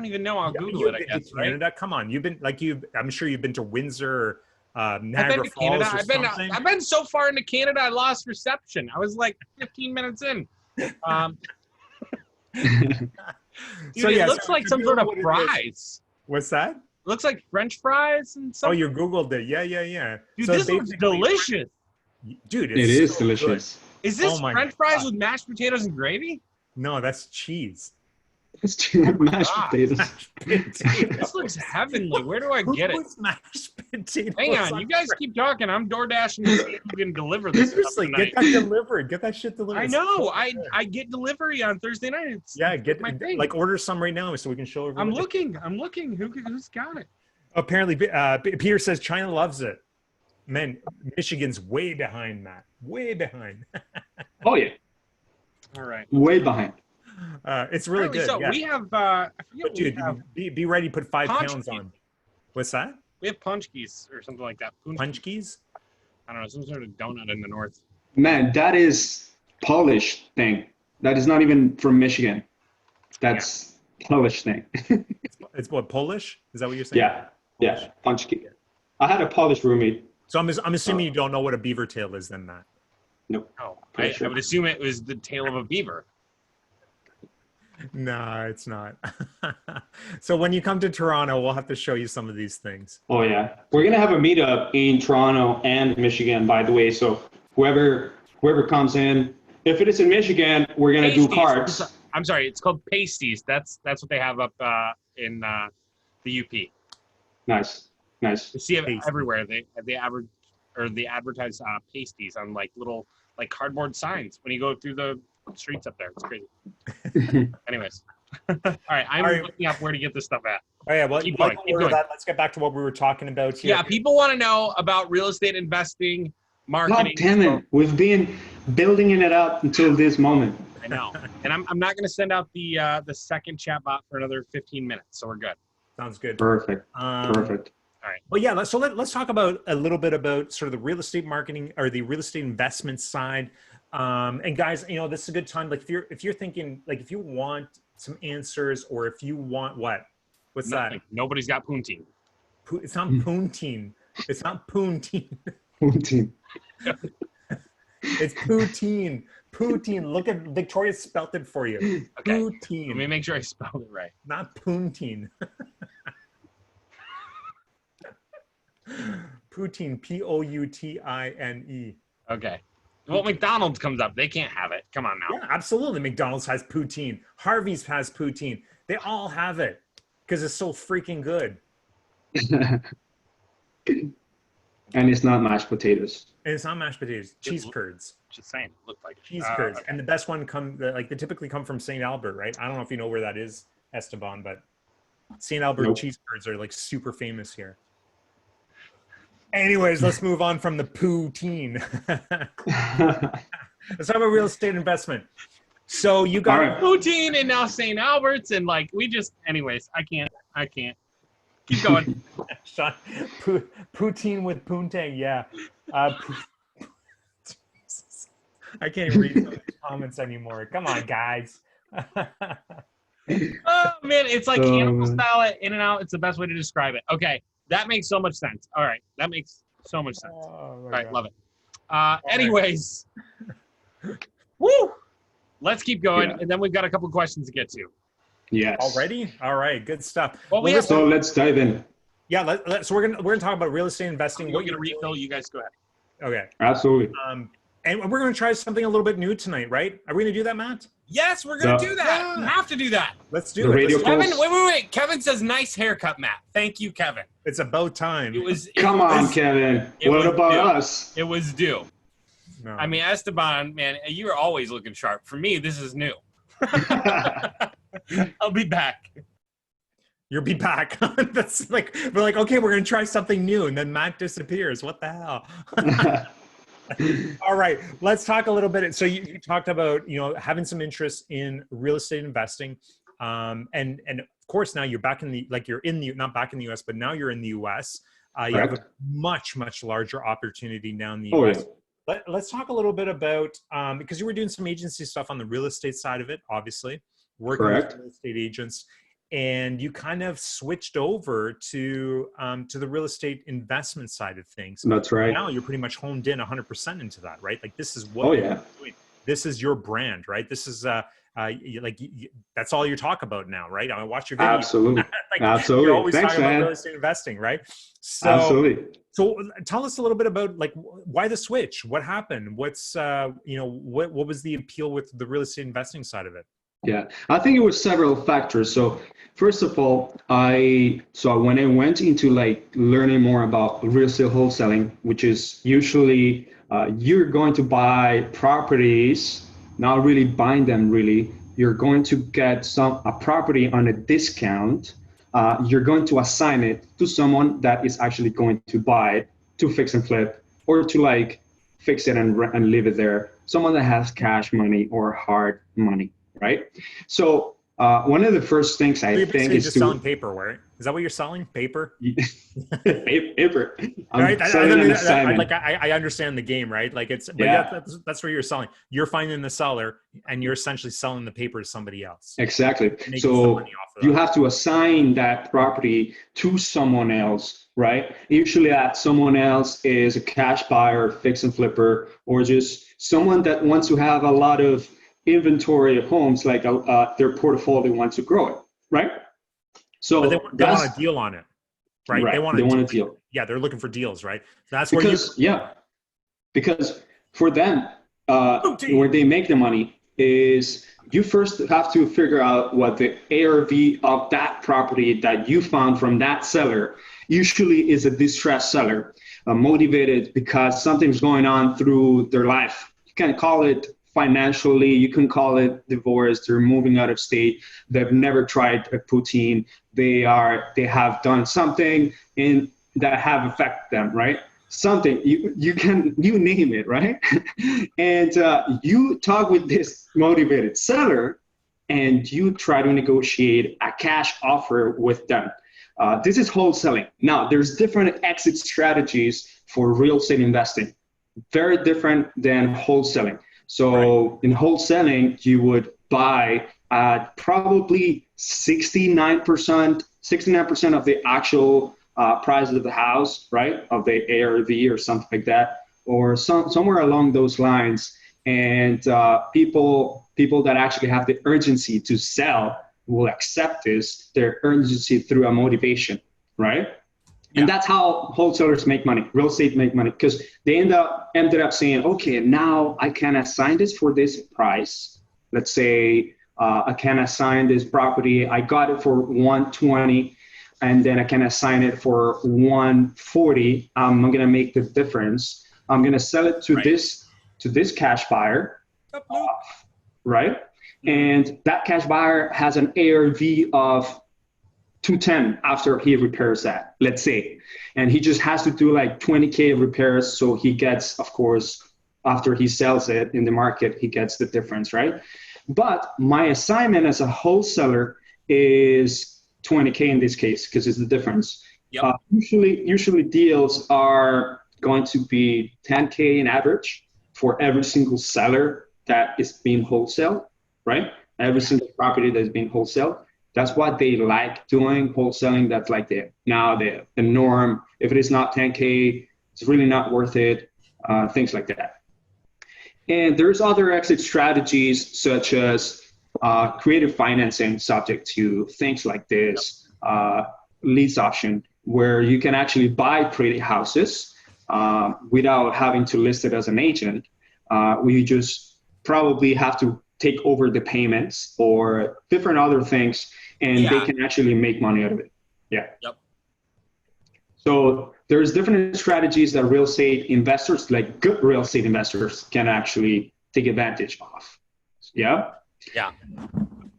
even know. I'll Google it, I guess. Canada, right? come on. I'm sure you've been to Windsor, Niagara I've been to Falls. Canada. I've been so far into Canada, I lost reception. I was like 15 minutes in. Dude, it looks like some sort of fries. What's that? It looks like French fries and something. Oh, you Googled it. Yeah. Dude, So this looks delicious. Dude, It is so delicious. Is this Oh my French fries God. with mashed potatoes and gravy? Good. No, that's cheese. It's mashed God. potatoes. Mashed potatoes. This looks heavenly. Where do I get it? Who puts mashed potatoes? Hang on, you guys keep talking. I'm door dashing to see who can deliver this stuff Seriously, tonight. get that delivered. Get that shit delivered. I know. I get delivery on Thursday nights. Yeah, get my thing. like order some right now so we can show everyone. I'm looking. Who's got it? Apparently, Peter says China loves it. Man, Michigan's way behind, Matt. Way behind. Oh yeah, All right. way behind. It's really Apparently good. so. Yeah. We have. I forget what Dude, we have. be ready to put 5 Punch pounds keys. on. What's that? We have punch keys or something like that. Punch keys? I don't know, some sort of donut in the north. Man, that is Polish thing. That is not even from Michigan. That's Polish thing. It's what, Polish? Is that what you're saying? Yeah, punch key. I had a Polish roommate. So I'm assuming you don't know what a beaver tail is then, Matt. Nope. Oh, Pretty I sure. would assume it was the tail of a beaver. No, it's not. So when you come to Toronto, we'll have to show you some of these things. Oh yeah, we're gonna have a meetup in Toronto and Michigan, by the way. So whoever comes in, if it is in Michigan, we're gonna do cards. I'm sorry, it's called pasties. That's what they have up in the UP. Nice. You see it Pasties. everywhere. They advertise pasties on like little like cardboard signs when you go through the streets up there. It's crazy. Anyways, all right, I'm looking up where to get this stuff at. Oh yeah, well, Keep like, going. let's get back to what we were talking about here. Yeah, people want to know about real estate investing, God marketing. damn it! We've been building it up until this moment. I know, and I'm not going to send out the second chat bot for another 15 minutes, so we're good. Sounds good. Perfect. Um, Perfect. All right. Well, yeah. Let's talk about a little bit about sort of the real estate marketing or the real estate investment side. And guys, this is a good time. Like if you're thinking, like if you want some answers, or if you want what's Nothing. Nobody's got poutine. It's not poutine. It's not poutine. Poutine. It's poutine. Poutine. Look at Victoria spelt it for you. Okay. Poutine. Let me make sure I spelled it right. Not poutine. Poutine. Poutine. Okay. Well, McDonald's comes up. They can't have it. Come on now. Yeah, absolutely. McDonald's has poutine. Harvey's has poutine. They all have it because it's so freaking good. And it's not mashed potatoes. And it's not mashed potatoes. Cheese curds. Just saying. It looked like it. Cheese curds. Okay. And the best one they typically come from St. Albert, right? I don't know if you know where that is, Esteban, but St. Albert cheese curds are like super famous here. Anyways, let's move on from the poutine. Let's talk about real estate investment. So you got poutine and now St. Albert's and like anyways, I can't. Keep going. Sean, poutine with poontang, yeah. I can't even read the comments anymore. Come on, guys. Oh man, it's like animal style at In-N-Out. It's the best way to describe it. Okay, that makes so much sense. All right, that makes so much sense. All right, God. Love it. Anyways, woo! Let's keep going, and then we've got a couple of questions to get to. Yes. Already? All right, good stuff. Well, so let's dive in. Yeah, so we're gonna talk about real estate investing. We're gonna refill. You guys go ahead. Okay. Absolutely. And we're gonna try something a little bit new tonight, right? Are we gonna do that, Matt? Yes, we're gonna do that. We have to do that. Let's do it. Kevin, wait. Kevin says nice haircut, Matt. Thank you, Kevin. It's about time. Come on, Kevin. What about us? It was due. No. I mean, Esteban, man, you are always looking sharp. For me, this is new. I'll be back. You'll be back. That's like, we're like, okay, we're going to try something new. And then Matt disappears. What the hell? All right, let's talk a little bit. So you talked about, having some interest in real estate investing. And of course, now you're back in not back in the US, but now you're in the US. You have a much, much larger opportunity now in the US. Yeah. Let's talk a little bit about, because you were doing some agency stuff on the real estate side of it, obviously, working with real estate agents, and you kind of switched over to the real estate investment side of things. That's right. Now you're pretty much honed in 100% into that, right? Like this is what you're doing. This is your brand, right? This is that's all you talk about now, right? I watch your videos. Absolutely. Absolutely. You're always Thanks, talking man. about real estate investing, right? So, absolutely. So tell us a little bit about like why the switch? What happened? What's what was the appeal with the real estate investing side of it? Yeah, I think it was several factors. So first of all, when I went into like learning more about real estate wholesaling, which is usually you're going to buy properties, not really buying them really. You're going to get a property on a discount. You're going to assign it to someone that is actually going to buy it to fix and flip, or to like fix it and leave it there. Someone that has cash money or hard money. Right. So one of the first things I think is just selling paper, right? Is that what you're selling? Paper? Paper. Right? I understand the game, right? Like that's what you're selling. You're finding the seller and you're essentially selling the paper to somebody else. Exactly. So you have to assign that property to someone else, right? Usually that someone else is a cash buyer, fix and flipper, or just someone that wants to have a lot of inventory of homes, like their portfolio wants to grow it, right? So they want a deal on it, right? They want a deal. Yeah, they're looking for deals, right? That's because for them, where they make the money is you first have to figure out what the ARV of that property that you found from that seller usually is a distressed seller, motivated because something's going on through their life. You can call it financially, you can call it divorce, they're moving out of state, they've never tried a poutine, they have done something that have affected them, right? Something, you name it, right? And you talk with this motivated seller and you try to negotiate a cash offer with them. This is wholesaling. Now, there's different exit strategies for real estate investing, very different than wholesaling. So in wholesaling, you would buy at probably 69% of the actual price of the house, right? Of the ARV or something like that. or somewhere along those lines. And people that actually have the urgency to sell will accept their urgency through a motivation, right? And that's how wholesalers make money, real estate make money, because they ended up saying, okay, now I can assign this for this price. Let's say I can assign this property, I got it for 120, and then I can assign it for 140. I'm going to make the difference. I'm going to sell it to this cash buyer, right? And that cash buyer has an ARV of 210 after he repairs that, let's say. And he just has to do like 20K repairs. So he gets, of course, after he sells it in the market, he gets the difference, right? But my assignment as a wholesaler is 20K in this case, because it's the difference. Yep. Usually deals are going to be 10K in average for every single seller that is being wholesale, right? Every single property that's being wholesale. That's what they like doing, wholesaling. That's like the norm. If it is not 10K, it's really not worth it, things like that. And there's other exit strategies such as creative financing subject to things like this, lease option, where you can actually buy pretty houses without having to list it as an agent. We just probably have to take over the payments or different other things, and they can actually make money out of it. Yeah. Yep. So there's different strategies that real estate investors, like good real estate investors, can actually take advantage of. Yeah. Yeah.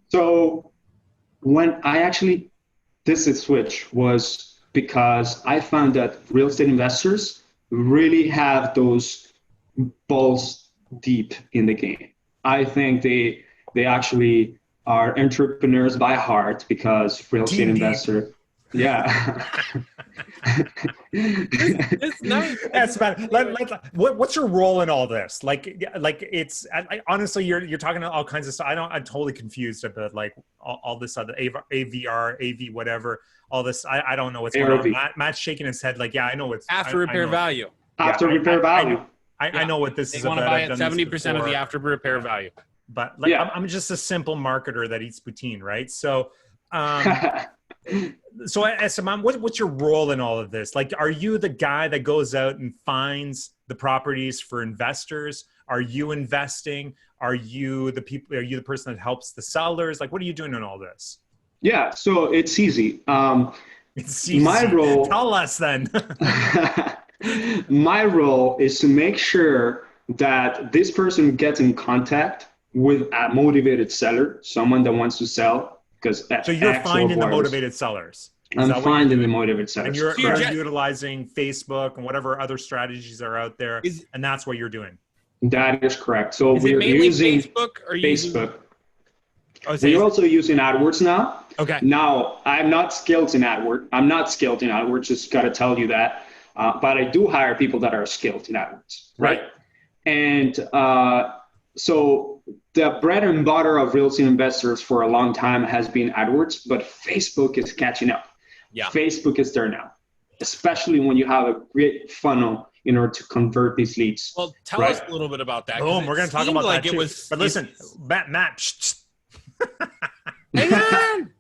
So when I actually did the switch was because I found that real estate investors really have those balls deep in the game. I think they actually are entrepreneurs by heart, because real estate investor. Yeah. That's bad. What's your role in all this? Like it's honestly, you're talking all kinds of stuff. I'm totally confused about like all this other AVR, AV, whatever. All this, I don't know what's going on. Matt's shaking his head like, yeah, I know what's after repair value. After repair value. I know what this is about. They want to buy at 70% of the after repair value. But like, I'm just a simple marketer that eats poutine, right? So, so Esteban, what's your role in all of this? Like, are you the guy that goes out and finds the properties for investors? Are you investing? Are you the person that helps the sellers? Like, what are you doing in all this? Yeah, so it's easy. It's easy. My role. Tell us then. My role is to make sure that this person gets in contact with a motivated seller, someone that wants to sell. So you're finding the motivated sellers. I'm finding the motivated sellers. And you're utilizing Facebook and whatever other strategies are out there, and that's what you're doing. That is correct. So we're using Facebook. We're also using AdWords now. Okay. Now, I'm not skilled in AdWords. Just got to tell you that. But I do hire people that are skilled in AdWords. Right. And so the bread and butter of real estate investors for a long time has been AdWords, but Facebook is catching up. Yeah. Facebook is there now, especially when you have a great funnel in order to convert these leads. Well, tell us a little bit about that. Boom, we're going to talk about that too. But listen, Matt. Hang on.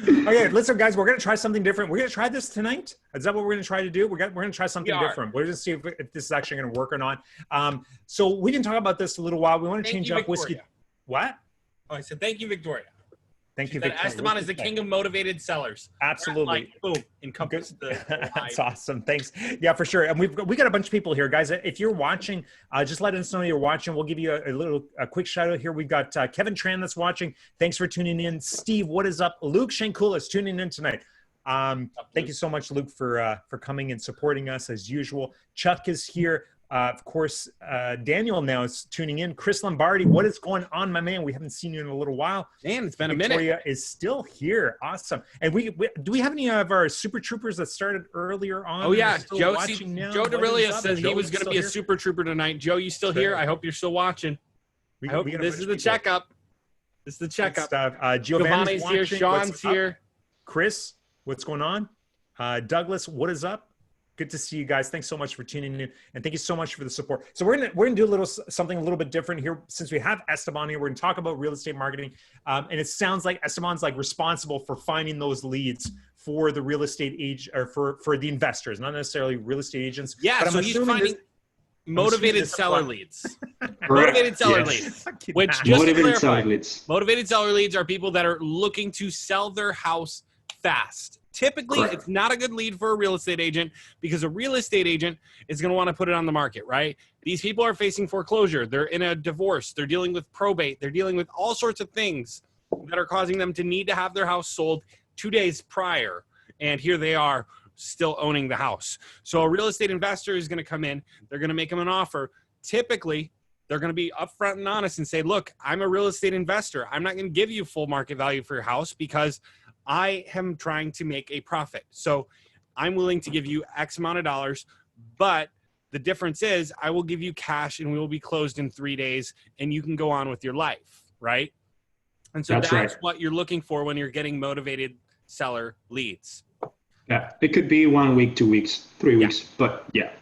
Okay, listen, guys, we're going to try something different. We're going to try this tonight. Is that what we're going to try to do? We're going to try something different. We're going to see if this is actually going to work or not. So we didn't talk about this a little while. We want to change up whiskey. What? Oh, I said, thank you, Victoria. Thank you, Victoria. Esteban is the king of motivated sellers. Absolutely. Boom, encompass the That's awesome. Thanks. Yeah, for sure. And we got a bunch of people here, guys. If you're watching, just let us know you're watching. We'll give you a quick shout out here. We've got Kevin Tran that's watching. Thanks for tuning in. Steve, what is up? Luke Shankula is tuning in tonight. Thank you so much, Luke, for coming and supporting us as usual. Chuck is here. Of course, Daniel now is tuning in. Chris Lombardi, what is going on, my man? We haven't seen you in a little while. Man, it's been a minute. Victoria is still here. Awesome. And do we have any of our super troopers that started earlier on? Oh, yeah. Joe DeRillia said he was going to be a super trooper tonight. Joe, you still here? I hope you're still watching. This is the checkup. This is the checkup. Giovanni's here. Sean's here. Chris, what's going on? Douglas, what is up? Good to see you guys. Thanks so much for tuning in, and thank you so much for the support. So we're gonna do something a little bit different here. Since we have Esteban here, we're gonna talk about real estate marketing, and it sounds like Esteban's like responsible for finding those leads for the real estate agent, or for the investors, not necessarily real estate agents. Yeah, but so he's finding motivated seller leads. Motivated seller leads. Which just motivated to clarify, seller leads. Motivated seller leads are people that are looking to sell their house fast. Typically, Correct. It's not a good lead for a real estate agent, because a real estate agent is going to want to put it on the market, right? These people are facing foreclosure. They're in a divorce. They're dealing with probate. They're dealing with all sorts of things that are causing them to need to have their house sold 2 days prior. And here they are still owning the house. So a real estate investor is going to come in. They're going to make them an offer. Typically, they're going to be upfront and honest and say, look, I'm a real estate investor. I'm not going to give you full market value for your house because I am trying to make a profit. So I'm willing to give you X amount of dollars, but the difference is I will give you cash and we will be closed in 3 days and you can go on with your life, right? And so that's right. What you're looking for when you're getting motivated seller leads. Yeah, it could be 1 week, 2 weeks, 3 weeks, but yeah,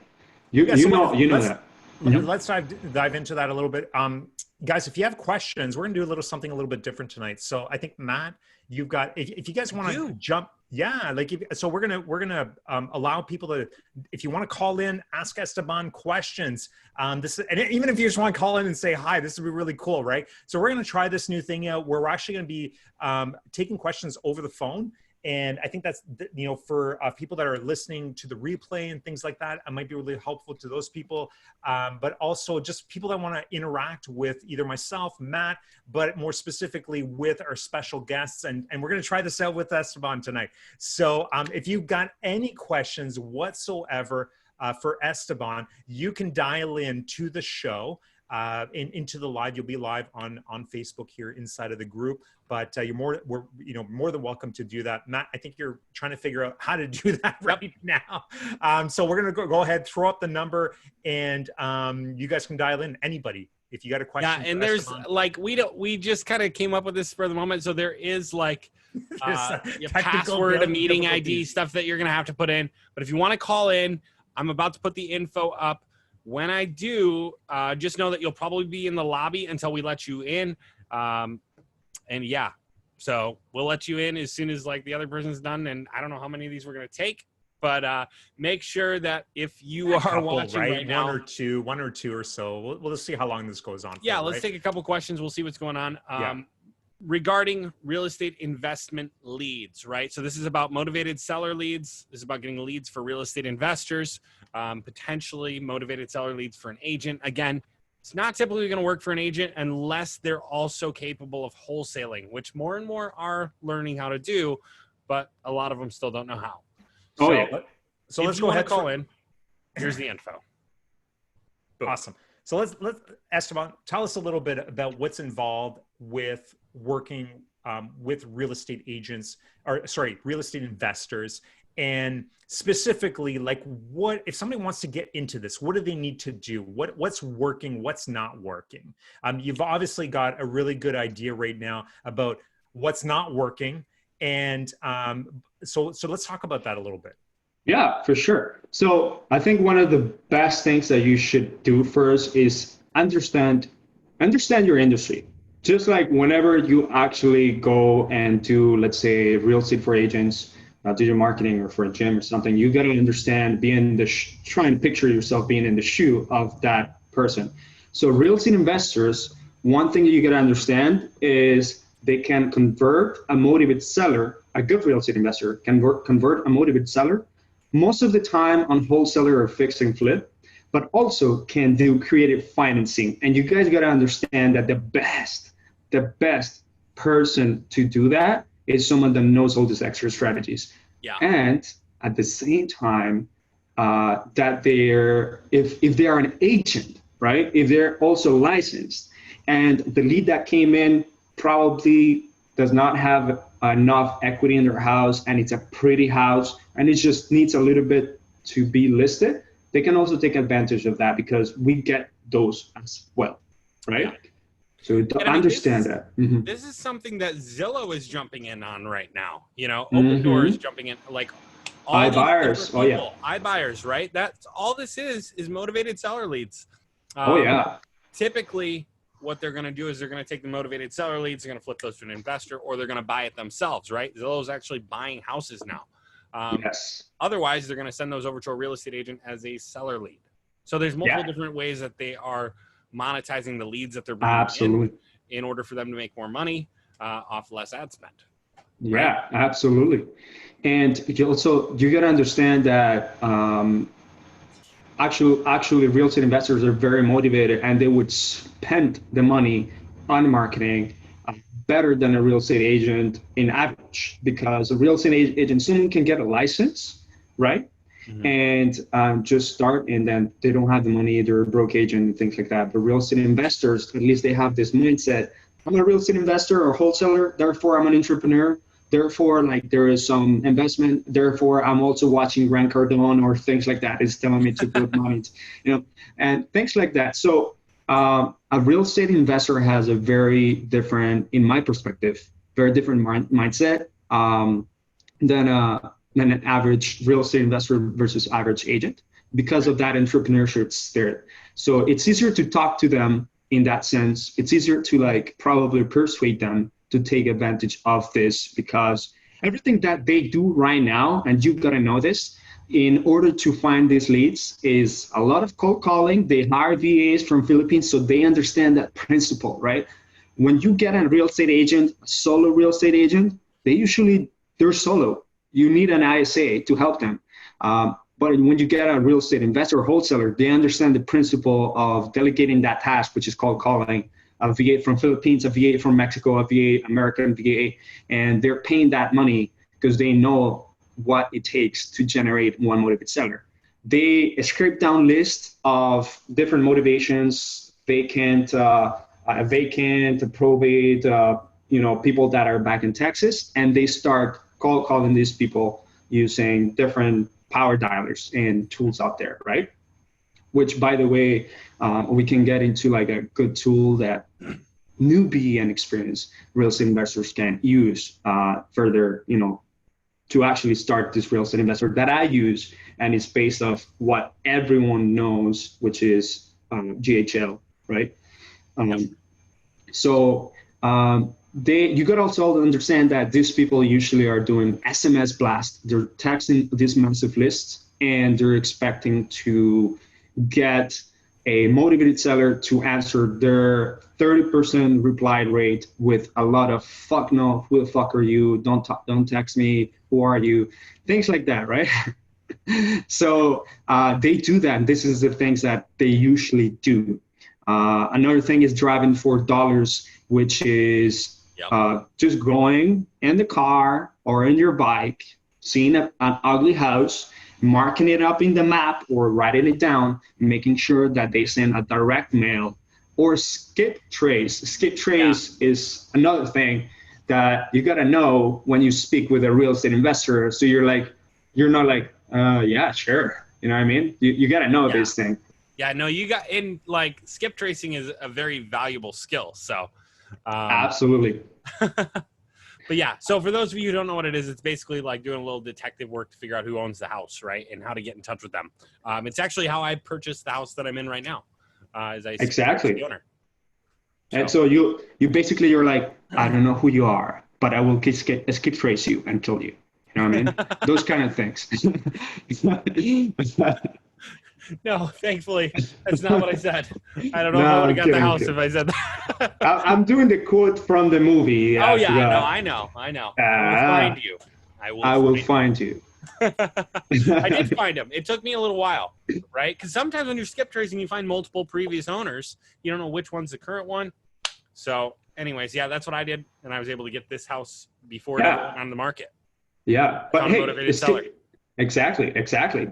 you know that. Mm-hmm. Let's dive into that a little bit. Guys, if you have questions, we're gonna do something a little bit different tonight. So I think Matt, you've got, if you guys want to jump, so we're gonna allow people to, if you want to call in, ask Esteban questions. And even if you just want to call in and say hi, this would be really cool, right? So we're gonna try this new thing out where we're actually gonna be taking questions over the phone. And I think that's, for people that are listening to the replay and things like that, it might be really helpful to those people. But also just people that want to interact with either myself, Matt, but more specifically with our special guests. And we're going to try this out with Esteban tonight. So if you've got any questions whatsoever for Esteban, you can dial in to the show. Into the live. You'll be live on Facebook here inside of the group, but you're more than welcome to do that. Matt, I think you're trying to figure out how to do that right now. So we're gonna go ahead, throw up the number, and you guys can dial in. Anybody, if you got a question. Yeah, and there's Esteban, we just kind of came up with this for the moment, so there is your password, a meeting ID stuff that you're gonna have to put in. But if you want to call in, I'm about to put the info up. When I do, just know that you'll probably be in the lobby until we let you in. And yeah, so we'll let you in as soon as the other person's done. And I don't know how many of these we're going to take, but make sure that if you are watching right now, one or two or so, we'll just see how long this goes on. Yeah, let's take a couple questions. We'll see what's going on. Regarding real estate investment leads, right? So this is about motivated seller leads. This is about getting leads for real estate investors, potentially motivated seller leads for an agent. Again, it's not typically going to work for an agent unless they're also capable of wholesaling, which more and more are learning how to do, but a lot of them still don't know how. So let's go ahead and call in. Here's the info. Awesome. So let's Esteban, tell us a little bit about what's involved with working with real estate agents, real estate investors, and specifically, what if somebody wants to get into this? What do they need to do? What's working? What's not working? You've obviously got a really good idea right now about what's not working, and so let's talk about that a little bit. Yeah, for sure. So I think one of the best things that you should do first is understand your industry. Just like whenever you actually go and do, let's say, real estate for agents, digital marketing, or for a gym or something, you got to understand, trying to picture yourself being in the shoe of that person. So real estate investors, one thing that you got to understand is they can convert a motivated seller. A good real estate investor can convert a motivated seller most of the time on wholesaler or fix and flip, but also can do creative financing. And you guys got to understand that the best person to do that is someone that knows all these extra strategies. Yeah. And at the same time, that if they are an agent, right? If they're also licensed, and the lead that came in probably does not have enough equity in their house, and it's a pretty house, and it just needs a little bit to be listed, they can also take advantage of that, because we get those as well, right? Yeah. So understand that. Mm-hmm. This is something that Zillow is jumping in on right now. Open Door is jumping in. all these iBuyers. different Oh yeah. people, iBuyers, right? That's all this is motivated seller leads. Oh yeah. Typically, what they're going to do is they're going to take the motivated seller leads, they're going to flip those to an investor, or they're going to buy it themselves, right? Zillow's actually buying houses now. Yes. Otherwise, they're going to send those over to a real estate agent as a seller lead. So there's multiple different ways that they are monetizing the leads that they're bringing in order for them to make more money off less ad spend. Yeah, right? absolutely. And you got to understand that actually real estate investors are very motivated, and they would spend the money on marketing better than a real estate agent in average, because a real estate agent, someone can get a license, right? And just start, and then they don't have the money, they're a broke agent and things like that. But real estate investors, at least they have this mindset: I'm a real estate investor or wholesaler, therefore I'm an entrepreneur, therefore like there is some investment, therefore I'm also watching Grant Cardone or things like that is telling me to put money, and things like that. So a real estate investor has a very different, in my perspective, very different mindset than an average real estate investor versus average agent, because of that entrepreneurship spirit. So it's easier to talk to them in that sense. It's easier to like probably persuade them to take advantage of this, because everything that they do right now, and you've got to know this, in order to find these leads is a lot of cold calling. They hire VAs from Philippines, so they understand that principle, right? When you get a real estate agent, a solo real estate agent, they're solo. You need an ISA to help them. But when you get a real estate investor or wholesaler, they understand the principle of delegating that task, which is called calling. A VA from Philippines, a VA from Mexico, a VA, American VA, and they're paying that money because they know what it takes to generate one motivated seller. They scrape down lists of different motivations: vacant, probate, people that are back in Texas, and they start calling these people using different power dialers and tools out there, right? Which, by the way, we can get into like a good tool that newbie and experienced real estate investors can use further, to actually start this real estate investor that I use, and it's based off what everyone knows, which is GHL, right? You got to also understand that these people usually are doing SMS blast. They're texting these massive lists, and they're expecting to get a motivated seller to answer their 30% reply rate with a lot of "fuck no, who the fuck are you? Don't text me. Who are you?" Things like that, right? So they do that. This is the things that they usually do. Another thing is driving for dollars, which is just going in the car or in your bike, seeing an ugly house, marking it up in the map or writing it down, making sure that they send a direct mail or skip trace. Skip trace is another thing that you got to know when you speak with a real estate investor. So you're not like, yeah, sure. You know what I mean? You got to know this thing. Yeah, no, skip tracing is a very valuable skill. So absolutely. But yeah, so for those of you who don't know what it is, it's basically like doing a little detective work to figure out who owns the house, right? And how to get in touch with them. It's actually how I purchased the house that I'm in right now. Exactly. The owner. And so you're like, I don't know who you are, but I will skip trace you and kill you. You know what I mean? Those kind of things. No, thankfully, that's not what I said. I don't know if I would have got the house if I said that. I'm doing the quote from the movie. Oh, yeah, no, I know. I will find you. I will find you. I did find him. It took me a little while, right? Because sometimes when you're skip tracing, you find multiple previous owners. You don't know which one's the current one. So anyways, yeah, that's what I did. And I was able to get this house before it went on the market. Yeah. But hey, motivated seller. Exactly.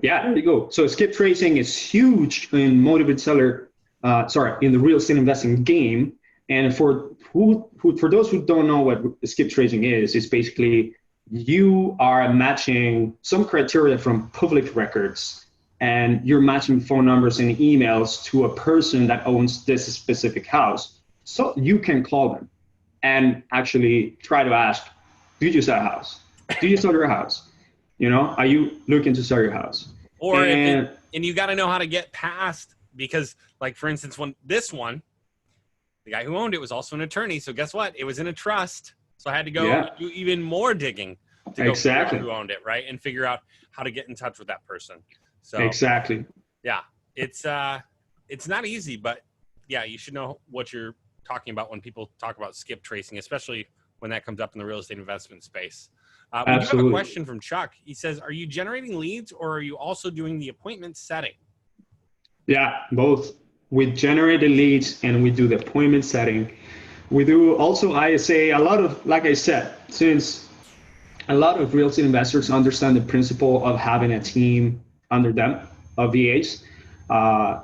Yeah, there you go. So skip tracing is huge in motivated seller, in the real estate investing game. And for those who don't know what skip tracing is, it's basically you are matching some criteria from public records, and you're matching phone numbers and emails to a person that owns this specific house. So you can call them and actually try to ask, do you sell a house? Do you sell your house? You know, are you looking to sell your house? Or and you got to know how to get past, because like, for instance, the guy who owned it was also an attorney. So guess what? It was in a trust. So I had to go do even more digging to go figure out who owned it, right? And figure out how to get in touch with that person. So exactly. Yeah, it's not easy, but yeah, you should know what you're talking about when people talk about skip tracing, especially when that comes up in the real estate investment space. We do have a question from Chuck. He says, are you generating leads, or are you also doing the appointment setting? Yeah, both. We generate the leads and we do the appointment setting. We do also ISA, a lot of, like I said, since a lot of real estate investors understand the principle of having a team under them of VAs,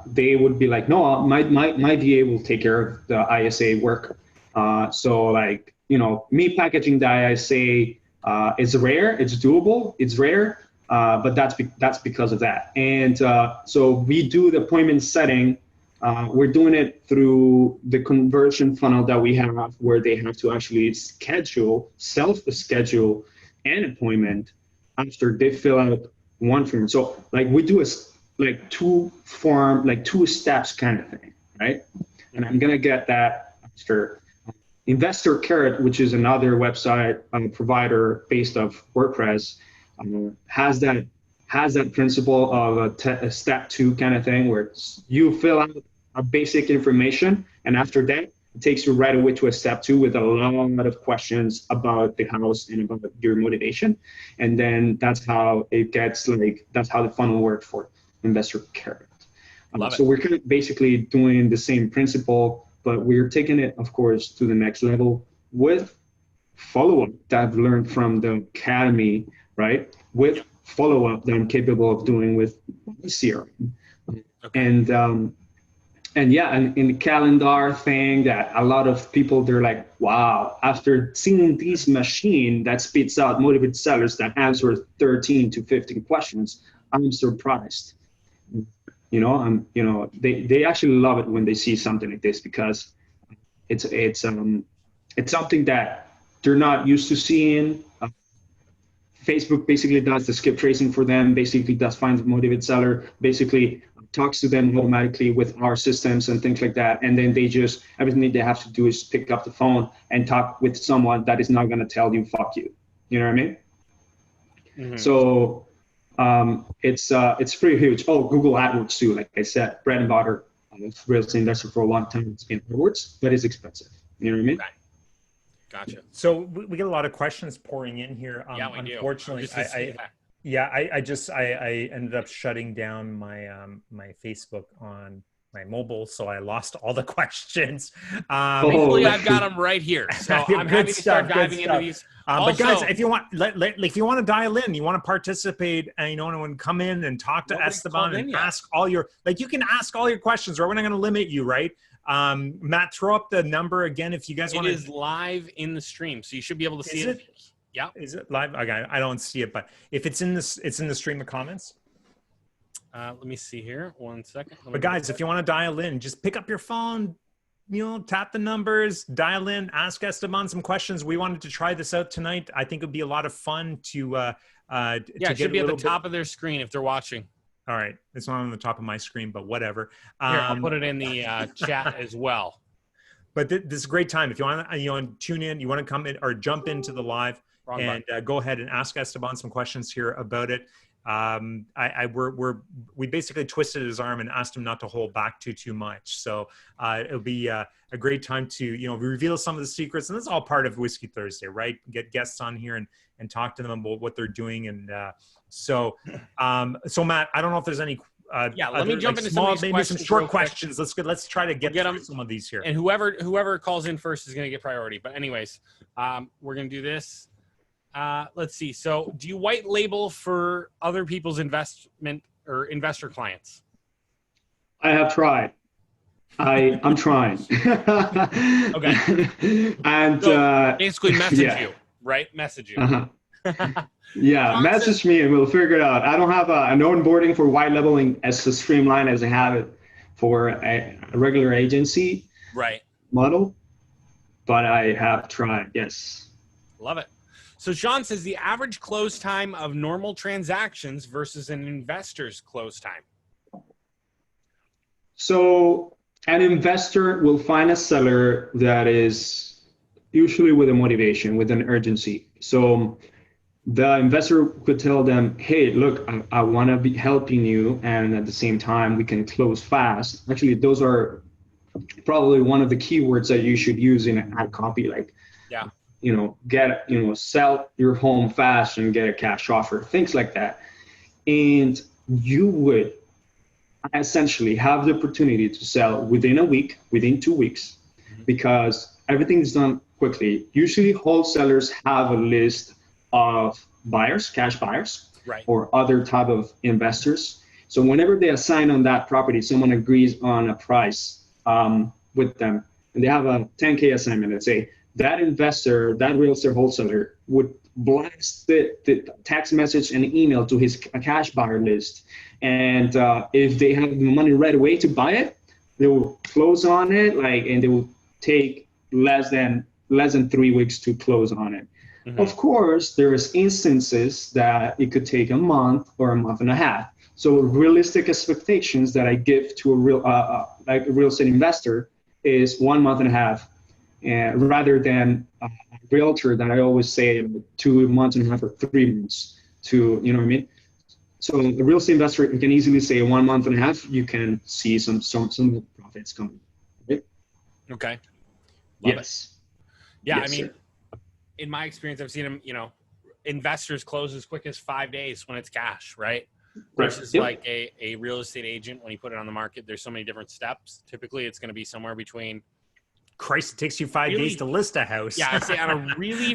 they would be like, no, my VA will take care of the ISA work. So like, you know, me packaging the ISA is rare, it's doable, it's rare, but that's because of that. And so we do the appointment setting. We're doing it through the conversion funnel that we have, where they have to actually self-schedule an appointment after they fill out one form. So like we do two steps kind of thing, right? And I'm gonna get that after. Investor Carrot, which is another website provider based off WordPress, has that principle of a step 2 kind of thing, where you fill out a basic information, and after that, it takes you right away to a step 2 with a lot of questions about the house and about your motivation. And then that's how that's how the funnel works for Investor Carrot. So we're kind of basically doing the same principle, but we're taking it, of course, to the next level with follow-up that I've learned from the academy, right? With follow-up that I'm capable of doing with CRM. And in the calendar thing, that a lot of people, they're like, wow, after seeing this machine that spits out motivated sellers that answer 13 to 15 questions, I'm surprised. They actually love it when they see something like this, because it's something that they're not used to seeing. Facebook basically does the skip tracing for them, basically does find the motivated seller, basically talks to them automatically with our systems and things like that. And then everything they have to do is pick up the phone and talk with someone that is not going to tell you, fuck you. You know what I mean? Mm-hmm. So it's pretty huge. Oh, Google AdWords too. Like I said, bread and butter. I'm a real estate investor for a long time. It's been AdWords, but it's expensive. You know what I mean? Okay. Gotcha. So we get a lot of questions pouring in here. Yeah, we unfortunately, do. I ended up shutting down my my Facebook on my mobile, so I lost all the questions. Thankfully, I've got them right here, so I'm happy to start diving into these. But guys, if you want, if you want to dial in, you want to participate, and you want to come in and talk to Esteban and ask all your, you can ask all your questions, or we're not going to limit you, right? Matt, throw up the number again if you guys want. It is live in the stream, so you should be able to see it. Yeah. Is it live? Okay, I don't see it, but if it's in this, it's in the stream of comments. Let me see here. 1 second. But guys, if you want to dial in, just pick up your phone, tap the numbers, dial in, ask Esteban some questions. We wanted to try this out tonight. I think it'd be a lot of fun to it should be at the top of their screen if they're watching. All right. It's not on the top of my screen, but whatever. Here, I'll put it in the chat as well. But this is a great time. If you want to tune in, you want to come in or jump into the live, go ahead and ask Esteban some questions here about it. We basically twisted his arm and asked him not to hold back too much. So it'll be a great time to reveal some of the secrets, and that's all part of Whiskey Thursday, right? Get guests on here and talk to them about what they're doing, and so Matt, I don't know if there's any. Let me jump into some of these maybe some short questions. Let's try to get through some of these here. And whoever calls in first is going to get priority. But anyways, we're going to do this. Let's see. So do you white label for other people's investment or investor clients? I have tried. I'm trying. Okay. And so basically message you, right? Message you. Uh-huh. Yeah, message me and we'll figure it out. I don't have an onboarding for white labeling as streamlined as I have it for a regular agency model, but I have tried. Yes. Love it. So Sean says the average close time of normal transactions versus an investor's close time. So an investor will find a seller that is usually with a motivation, with an urgency. So the investor could tell them, hey, look, I want to be helping you, and at the same time we can close fast. Actually, those are probably one of the keywords that you should use in an ad copy, like, yeah, sell your home fast and get a cash offer, things like that. And you would essentially have the opportunity to sell within a week, within 2 weeks, because everything is done quickly. Usually wholesalers have a list of buyers, cash buyers, right, or other type of investors. So whenever they assign on that property, someone agrees on a price with them, and they have a 10K assignment, let's say, that investor, that real estate wholesaler would blast the text message and email to his cash buyer list. And if they have the money right away to buy it, they will close on it, and they will take less than 3 weeks to close on it. Mm-hmm. Of course, there's instances that it could take a month or a month and a half. So realistic expectations that I give to a real estate investor is 1 month and a half. Rather than a realtor that I always say 2 months and a half or 3 months to, you know what I mean? So a real estate investor can easily say 1 month and a half, you can see some profits coming. Right? Okay. Yes. Yeah, yes, I mean, sir. In my experience, I've seen them, investors close as quick as 5 days when it's cash, right? Versus Yep. like a real estate agent, when you put it on the market, there's so many different steps. Typically, it's going to be somewhere between Christ, it takes you 5 days to list a house. Yeah, I'd say on a really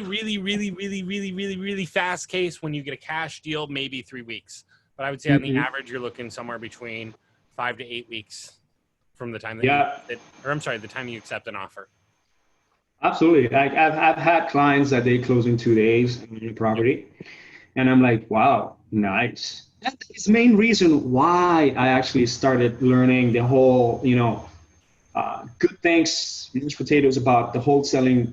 fast case, when you get a cash deal, maybe 3 weeks. But I would say on the average, you're looking somewhere between 5 to 8 weeks from the time that the time you accept an offer. Absolutely. Like I've had clients that they close in 2 days on the property, and I'm like, wow, nice. That's the main reason why I actually started learning the whole, good things, mashed potatoes about the wholesaling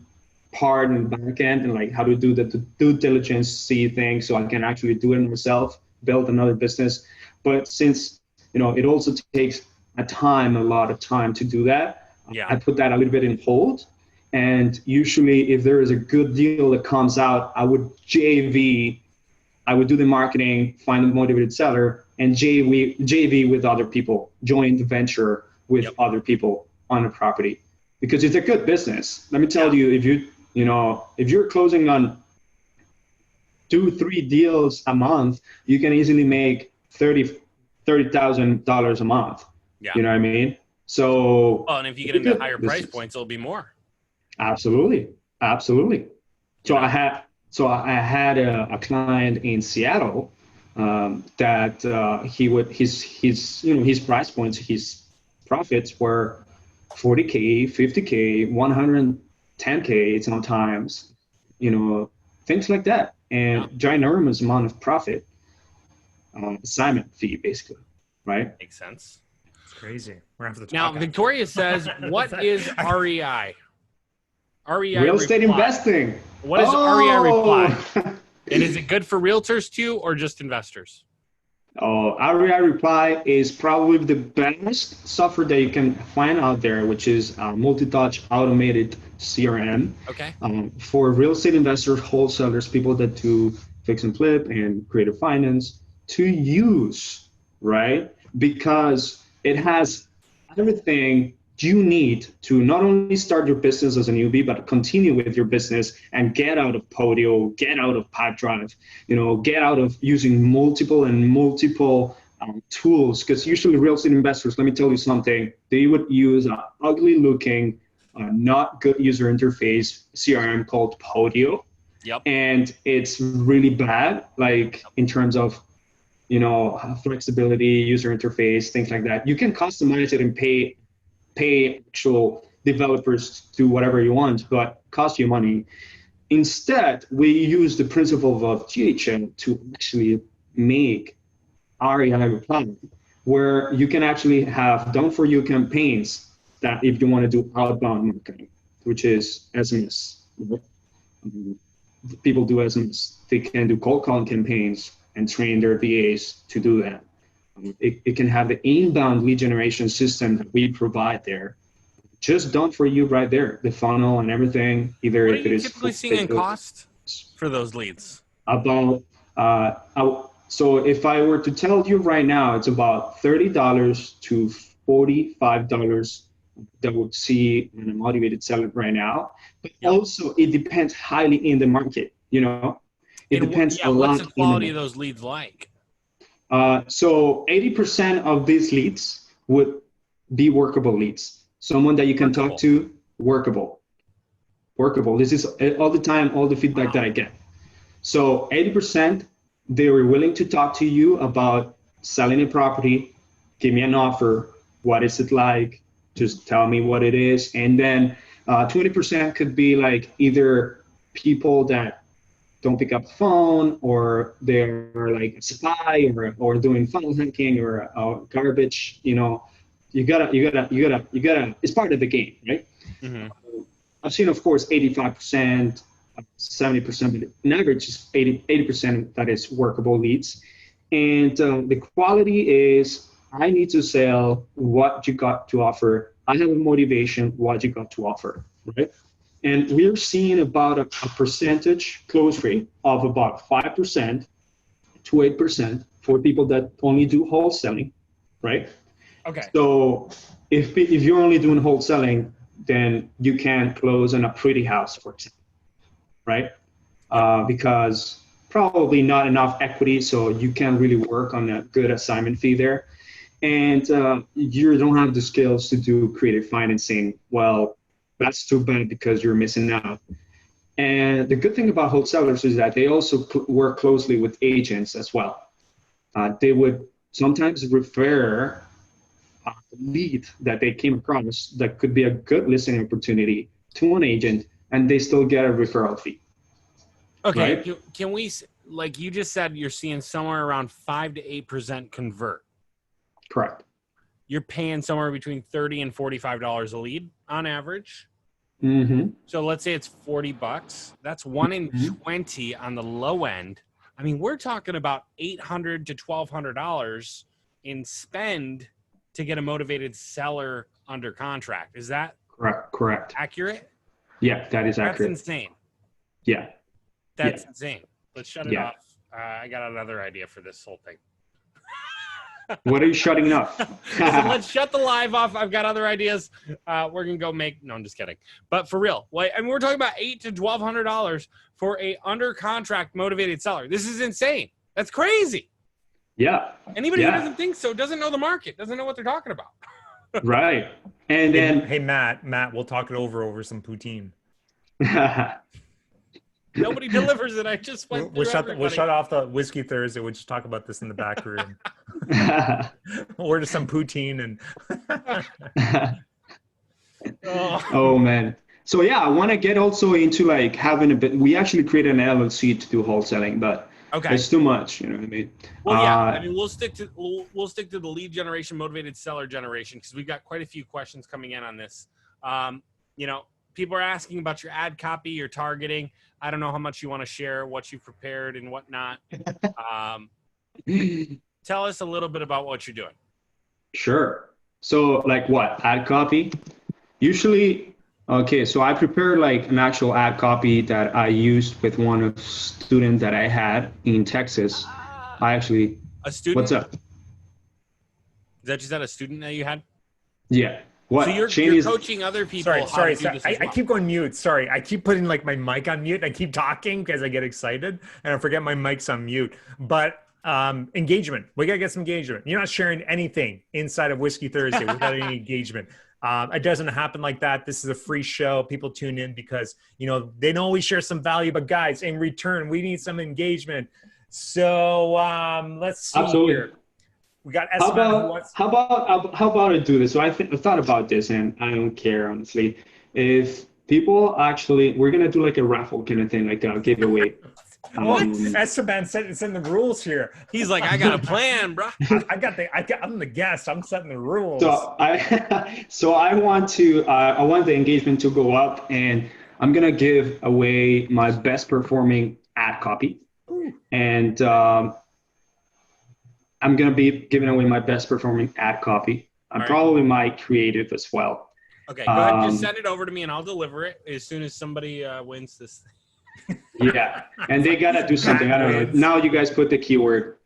part and back end, and like how to do the due diligence, see things, so I can actually do it myself, build another business. But since it also takes a lot of time to do that, I put that a little bit in hold. And usually, if there is a good deal that comes out, I would do the marketing, find a motivated seller, and JV with other people, join the venture with other people on a property, because it's a good business. Let me tell you, if you're closing on 2-3 deals a month, you can easily make $30,000 a month. Yeah. You know what I mean? So. Well, and if you get into higher price points, it'll be more. Absolutely. So I had a client in Seattle that his price points, his profits were 40K, 50K, 110K sometimes, things like that, and ginormous amount of profit, assignment fee basically, right? Makes sense. It's crazy. We're gonna have to now. Victoria says, "What is REI?" REI real estate reply. Investing. What is REI reply? And is it good for realtors too, or just investors? REI reply is probably the best software that you can find out there, which is multi-touch automated CRM. Okay. For real estate investors, wholesalers, people that do fix and flip and creative finance to use, right? Because it has everything you need to not only start your business as a newbie, but continue with your business and get out of Podio, get out of Pipedrive, get out of using multiple tools. Because usually real estate investors, let me tell you something, they would use an ugly looking, not good user interface CRM called Podio. Yep. And it's really bad, like in terms of flexibility, user interface, things like that. You can customize it and pay actual developers to do whatever you want, but cost you money. Instead, we use the principle of GHM to actually make REI reply, where you can actually have done for you campaigns that if you want to do outbound marketing, which is SMS, people do is they can do cold calling campaigns and train their VAs to do that. It can have the inbound lead generation system that we provide there, just done for you right there, the funnel and everything. Either What if are it you is typically seeing in cost for those leads? About so if I were to tell you right now, it's about $30 to $45 that would see in a motivated seller right now. But also it depends highly in the market, you know. It depends a lot. What's the quality of those leads like? So 80% of these leads would be workable leads. Someone that you can talk to, workable. This is all the time, all the feedback that I get. So 80%, they were willing to talk to you about selling a property, give me an offer, what is it like, just tell me what it is. And then 20% could be like either people that don't pick up the phone, or they're like a spy, or doing funnel hacking, or garbage. You know, you gotta. It's part of the game, right? Mm-hmm. I've seen, of course, 85%, 70%, but an average is 80% that is workable leads. And the quality is, I need to sell what you got to offer. I have a motivation, what you got to offer, right? And we're seeing about a percentage close rate of about 5% to 8% for people that only do wholesaling, right? Okay. So if you're only doing wholesaling, then you can close on a pretty house, for example, right? Because probably not enough equity, so you can't really work on a good assignment fee there. And you don't have the skills to do creative financing. Well, that's too bad, because you're missing out. And the good thing about wholesalers is that they also work closely with agents as well. They would sometimes refer a lead that they came across that could be a good listing opportunity to an agent, and they still get a referral fee. Okay, right? Can we, like you just said, you're seeing somewhere around 5 to 8% convert. Correct. You're paying somewhere between $30 and $45 a lead on average. Mm-hmm. So let's say it's $40. That's 1 in 20 on the low end. I mean, we're talking about $800 to $1,200 in spend to get a motivated seller under contract. Is that correct? Accurate? Yeah, that is accurate. That's insane. Yeah. That's insane. Let's shut it off. I got another idea for this whole thing. What are you shutting off? Listen, let's shut the live off. I've got other ideas. We're going to go make, no, I'm just kidding. But for real, I mean, we're talking about $800 to $1,200 for a under contract motivated seller. This is insane. That's crazy. Yeah. Anybody who doesn't think so doesn't know the market, doesn't know what they're talking about. Right. And then, hey, Matt, we'll talk it over some poutine. Nobody delivers it. I just went we'll shut off the Whiskey Thursday. We'll just talk about this in the back room. Order some poutine and. Oh man. So yeah, I want to get also into like having a bit. We actually created an LLC to do wholesaling, but it's too much. You know what I mean? Well, yeah. I mean, we'll stick to the lead generation, motivated seller generation, because we've got quite a few questions coming in on this. You know, people are asking about your ad copy, your targeting. I don't know how much you want to share, what you've prepared and whatnot. Tell us a little bit about what you're doing. Sure. So like what? Ad copy? Usually, okay, so I prepared like an actual ad copy that I used with one of student that I had in Texas. I actually... A student? What's up? Is that just a student that you had? Yeah. What? So you're coaching other people. Sorry. I keep going mute. Sorry. I keep putting like my mic on mute. I keep talking because I get excited and I forget my mic's on mute. But engagement. We got to get some engagement. You're not sharing anything inside of Whiskey Thursday without any engagement. It doesn't happen like that. This is a free show. People tune in because, you know, they know we share some value, but guys, in return, we need some engagement. So let's see here. We got Esteban. How about I do this? So I thought about this, and I don't care, honestly. If people actually, we're going to do like a raffle kind of thing, like a giveaway. Esteban said it's in the rules here. He's like, I got a plan, bro. I'm the guest. I'm setting the rules. So I want the engagement to go up, and I'm gonna give away my best performing ad copy, and I'm gonna be giving away my best performing ad copy. I'm probably my creative as well. Okay, go ahead. Just send it over to me, and I'll deliver it as soon as somebody wins this thing. Yeah, and they gotta do something. I don't know. Now you guys put the keyword.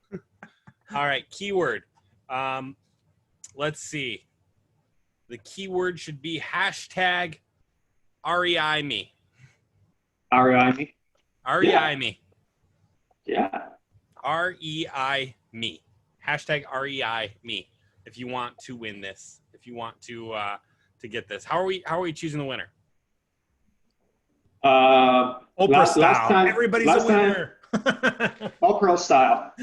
All right, keyword. Let's see. The keyword should be hashtag REI me. REI me? REI me. Yeah. REI me. Hashtag REI me. If you want to win this, if you want to get this, how are we choosing the winner? Oprah style. Everybody's a winner. Oprah style.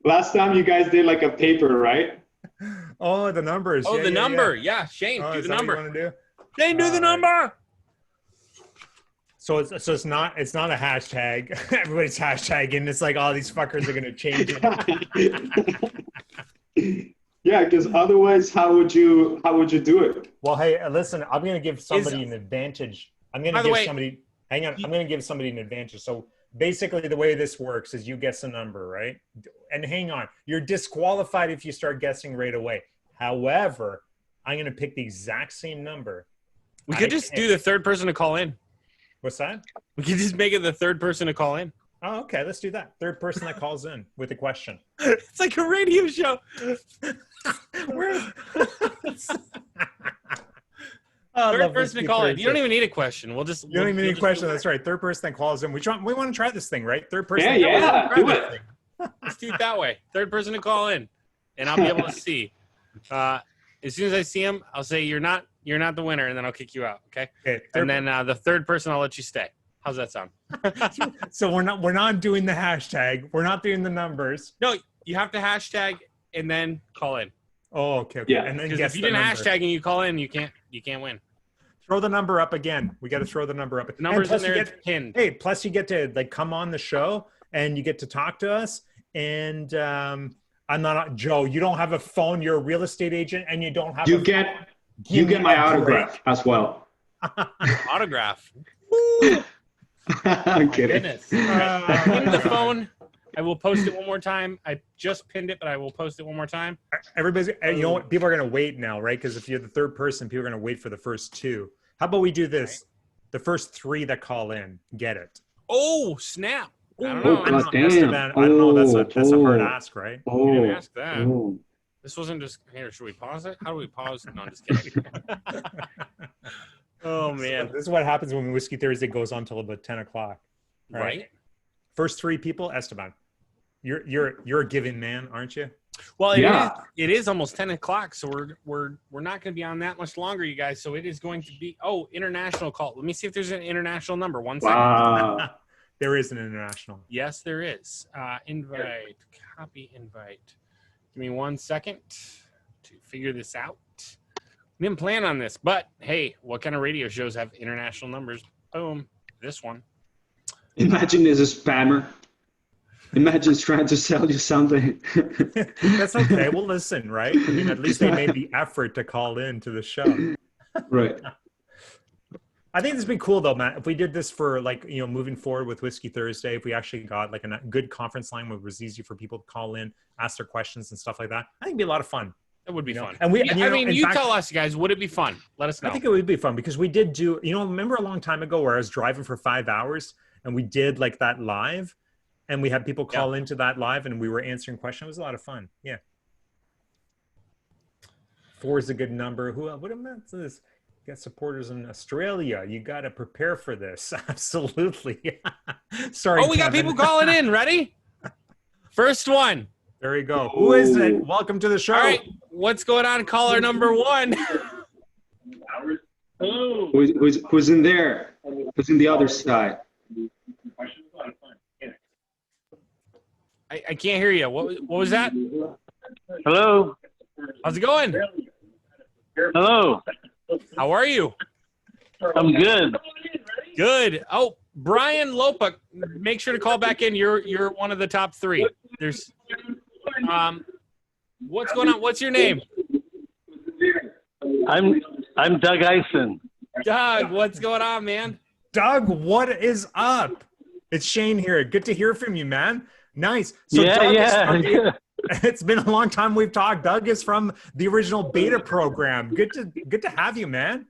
Last time you guys did like a paper, right? Oh, the numbers. Oh, the number. Yeah, Shayne, do the number. What you want to do? Shayne, do the number. So it's not a hashtag. Everybody's hashtagging. It's like all these fuckers are gonna change it. Yeah, because otherwise, how would you do it? Well, hey, listen, I'm gonna give somebody an advantage. I'm gonna give somebody. Hang on, I'm gonna give somebody an advantage. So basically, the way this works is you guess a number, right? And hang on, you're disqualified if you start guessing right away. However, I'm gonna pick the exact same number. We could just do the third person to call in. What's that? We could just make it the third person to call in. Oh, okay. Let's do that. Third person that calls in with a question. It's like a radio show. Third person to call in. You don't even need a question. You don't even need a question. That's right. Third person that calls in. We want to try this thing, right? Third person. Yeah. Do it. Let's do it that way. Third person to call in, and I'll be able to see. As soon as I see him, I'll say you're not the winner, and then I'll kick you out. Okay. And then the third person, I'll let you stay. How's that sound? So we're not doing the hashtag. We're not doing the numbers. No, you have to hashtag and then call in. Oh, okay. Yeah. And then because if you didn't hashtag and you call in, you can't win. Throw the number up again. We got to throw the number up. The number's in there pinned. Hey, plus you get to like come on the show and you get to talk to us. And I'm not Joe. You don't have a phone. You're a real estate agent, and you don't have. You get my autograph as well. Autograph. I'm kidding. Goodness. Pin the phone. I will post it one more time. I just pinned it, but I will post it one more time. Everybody's, you know what? People are going to wait now, right? Because if you're the third person, people are going to wait for the first two. How about we do this? Right. The first three that call in get it. Oh, snap. I don't know. Esteban, I don't know. That's a hard ask, right? You didn't ask that. This wasn't just, here, should we pause it? How do we pause? No, I'm just kidding. Oh, man. So this is what happens when Whiskey Thursday goes on till about 10 o'clock. Right. First three people, Esteban. You're a giving man, aren't you? Well, it is almost 10 o'clock, so we're not going to be on that much longer, you guys. So it is going to be international call. Let me see if there's an international number. 1 second. Wow. There is an international. Yes, there is. Invite, copy invite. Give me 1 second to figure this out. We didn't plan on this, but hey, what kind of radio shows have international numbers? Boom, this one. Imagine there's a spammer. Imagine trying to sell you something. That's okay. Well, listen, right? I mean, at least they made the effort to call in to the show. Right. I think this would be cool, though, Matt. If we did this for, moving forward with Whiskey Thursday, if we actually got, like, a good conference line where it was easy for people to call in, ask their questions and stuff like that, I think it'd be a lot of fun. It would be fun. And you tell us, guys, would it be fun? Let us know. I think it would be fun because we did do, remember a long time ago where I was driving for 5 hours and we did, like, that live? And we had people call into that live and we were answering questions. It was a lot of fun. Yeah. 4 is a good number. What about this? You got supporters in Australia. You got to prepare for this. Absolutely. Sorry. Oh, we got people calling in. Ready? First one. There you go. Who is it? Welcome to the show. All right. What's going on? Caller number 1. Hello. Who's in there? Who's in the other side? I can't hear you. What was that? Hello. How's it going? Hello. How are you? I'm good. Good. Oh, Brian Lopa, make sure to call back in. You're one of the top 3. There's what's going on? What's your name? I'm I'm Doug Eisen. Doug, what's going on, man? Doug, what is up? It's Shayne here. Good to hear from you, man. Nice. So Yeah, Doug is yeah. from it's been a long time we've talked. Doug is from the original beta program. Good to have you, man.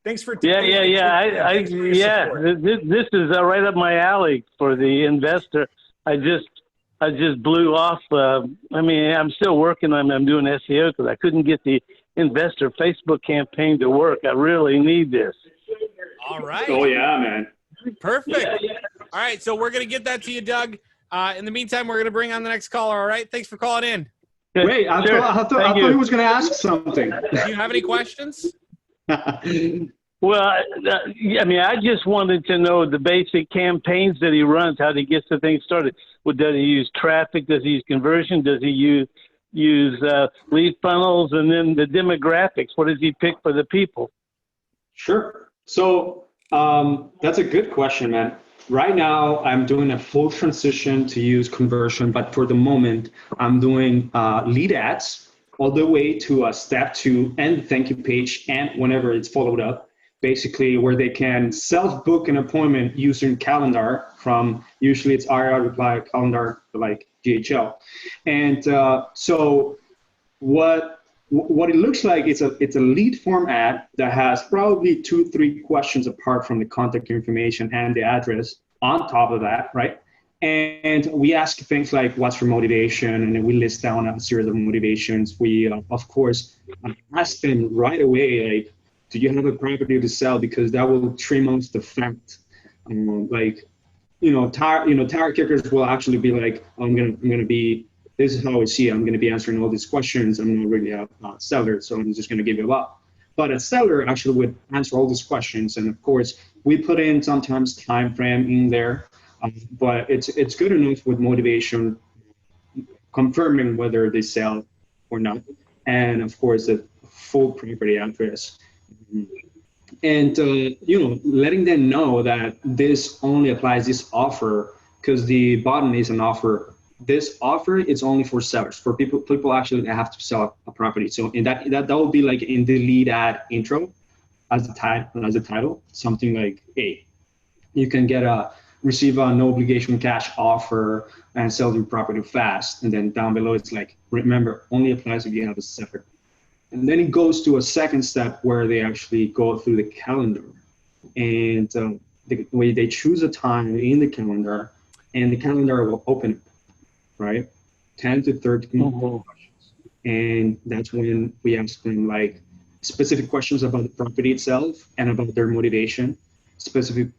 Thanks for Yeah. thanks for your support. This is right up my alley for the investor. I just blew off. I mean, I'm still working on. I'm doing SEO because I couldn't get the investor Facebook campaign to work. I really need this. All right. Oh yeah, man. Perfect. All right, so we're gonna get that to you, Doug. In the meantime, we're gonna bring on the next caller. All right. Thanks for calling in. Wait, I thought he was going to ask something. Do you have any questions? Well, I mean, I just wanted to know the basic campaigns that he runs, how he gets the thing started. Well, does he use traffic? Does he use conversion? Does he use lead funnels? And then the demographics, what does he pick for the people? Sure. So that's a good question, man. Right now, I'm doing a full transition to use conversion, but for the moment, I'm doing lead ads all the way to a step 2 and thank you page, and whenever it's followed up, basically where they can self-book an appointment using calendar from, usually it's REI reply calendar like DHL. And so what it looks like, it's a lead form ad that has probably 2-3 questions apart from the contact information and the address on top of that, right? And we ask things like, what's your motivation? And then we list down a series of motivations. We, of course, ask them right away, like, do you have a property to sell? Because that will trim out the fact. Tire kickers will actually be like, I'm gonna be, this is how I see it. I'm gonna be answering all these questions. I'm not really a seller, so I'm just gonna give you up. But a seller actually would answer all these questions. And of course, we put in sometimes time frame in there, but it's good enough with motivation, confirming whether they sell or not. And of course, a full property address. And, letting them know that this only applies, this offer, because the button is an offer. This offer is only for sellers, for people actually that have to sell a property. So in that will be like in the lead ad intro as the title, something like, hey, you can receive a no obligation cash offer and sell your property fast. And then down below, it's like, remember, only applies if you have a separate. And then it goes to a second step where they actually go through the calendar, and the way they choose a time in the calendar, and the calendar will open, right? 10 to 13 questions. And that's when we ask them like specific questions about the property itself and about their motivation. Specific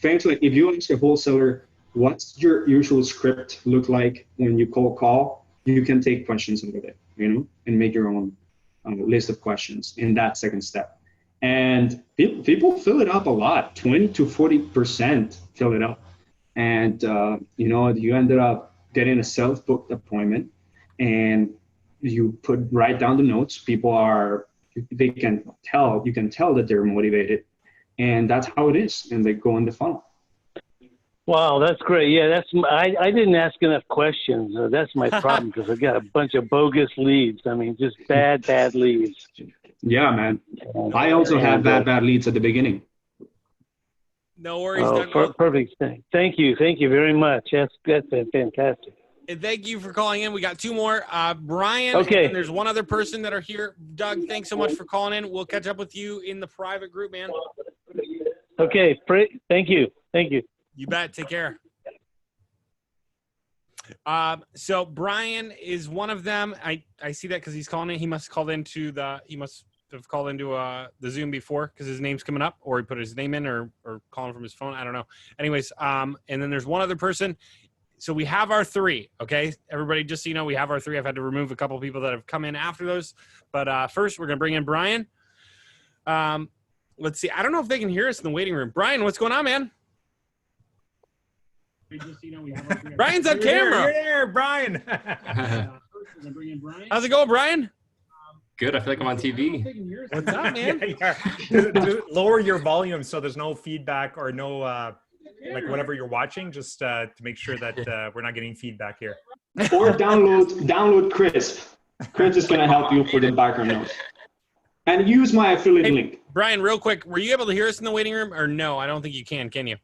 things like, if you ask a wholesaler, what's your usual script look like when you call, you can take questions out of it, and make your own list of questions in that second step. And people fill it up a lot, 20 to 40% fill it up. And, you ended up getting a self-booked appointment, and you write down the notes. You can tell that they're motivated, and that's how it is. And they go in the funnel. Wow, that's great. Yeah, I didn't ask enough questions. That's my problem, because I've got a bunch of bogus leads. I mean, just bad leads. Yeah, man. I also had bad leads at the beginning. No worries, Doug. Perfect. Thank you very much. That's fantastic. And thank you for calling in. We got 2 more. Brian, okay. And there's one other person that are here. Doug, thanks so much for calling in. We'll catch up with you in the private group, man. Okay, thank you. You bet. Take care. So Brian is one of them. I see that because he's calling in. He must have called into the Zoom before, because his name's coming up, or he put his name in, or calling from his phone. I don't know. Anyways, and then there's one other person. So we have our 3. Okay, everybody, just so you know, we have our 3. I've had to remove a couple of people that have come in after those. But first, we're gonna bring in Brian. Let's see. I don't know if they can hear us in the waiting room. Brian, what's going on, man? Brian's on camera. You're there, Brian. How's it going, Brian? Good. I feel like I'm on TV. What's up, man? Yeah. Lower your volume so there's no feedback or no like whatever you're watching, just to make sure that we're not getting feedback here. Or download Crisp. Crisp is gonna help you for the background noise. And use my affiliate link. Brian, real quick, were you able to hear us in the waiting room or no? I don't think you can you?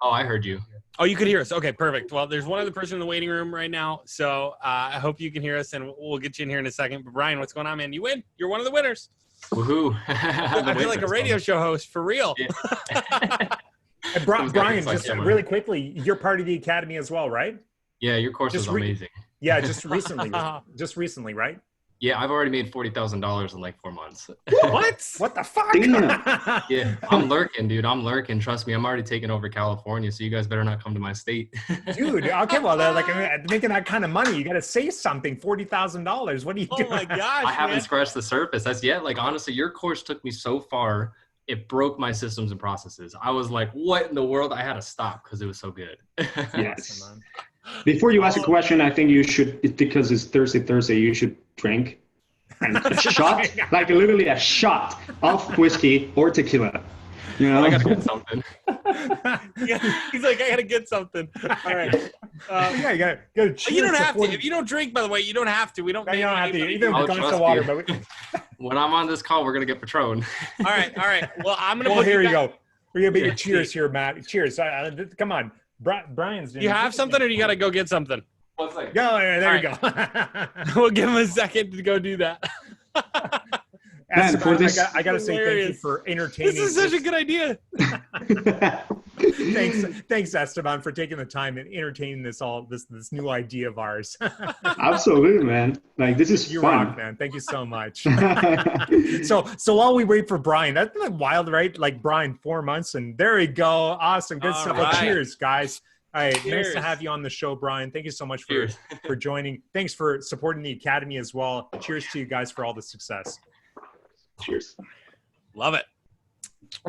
Oh, I heard you. Oh, you could hear us. Okay, perfect. Well, there's one other person in the waiting room right now, so I hope you can hear us, and we'll get you in here in a second. But Brian, what's going on, man? You win. You're one of the winners. Woohoo. I feel like a radio show host, for real. Yeah. And Brian, just really quickly, you're part of the Academy as well, right? Yeah, your course is amazing. Yeah, just recently, right? Yeah, I've already made $40,000 in like 4 months. What the fuck? Yeah, I'm lurking, dude. I'm lurking. Trust me, I'm already taking over California, so you guys better not come to my state. Dude, okay, well, making that kind of money, you got to say something. $40,000. What are you doing? Oh my gosh, I haven't scratched the surface. Like, honestly, your course took me so far, it broke my systems and processes. I was like, what in the world? I had to stop because it was so good. Yes. Awesome, before you ask a question, I think you should, because it's Thursday, you should drink and a shot, like literally a shot of whiskey or tequila. You know? I gotta get something. Yeah, he's like, I gotta get something. All right. Yeah, you gotta cheers. You don't have to. If you don't drink, by the way, you don't have to. We don't. No, you don't have to. Either I'll glass of water, but when I'm on this call, we're gonna get Patron. All right. Well, I'm gonna. Well, here you go. We're gonna be a cheers here, Matt. Cheers. Come on. Brian's doing. You have something, or you got to go get something? 1 second. Go, there we go. We'll give him a second to go do that. Esteban, I got to say thank you for entertaining. This is such a good idea. Thanks, Esteban, for taking the time and entertaining this new idea of ours. Absolutely, man. Like, this is you fun. rock, man. Thank you so much. So while we wait for Brian, that's like wild, right? Like, Brian, 4 months, and there we go. Awesome, good stuff. Right. Well, cheers, guys. All right, nice to have you on the show, Brian. Thank you so much for joining. Thanks for supporting the Academy as well. Cheers to you guys for all the success. Cheers. Love it.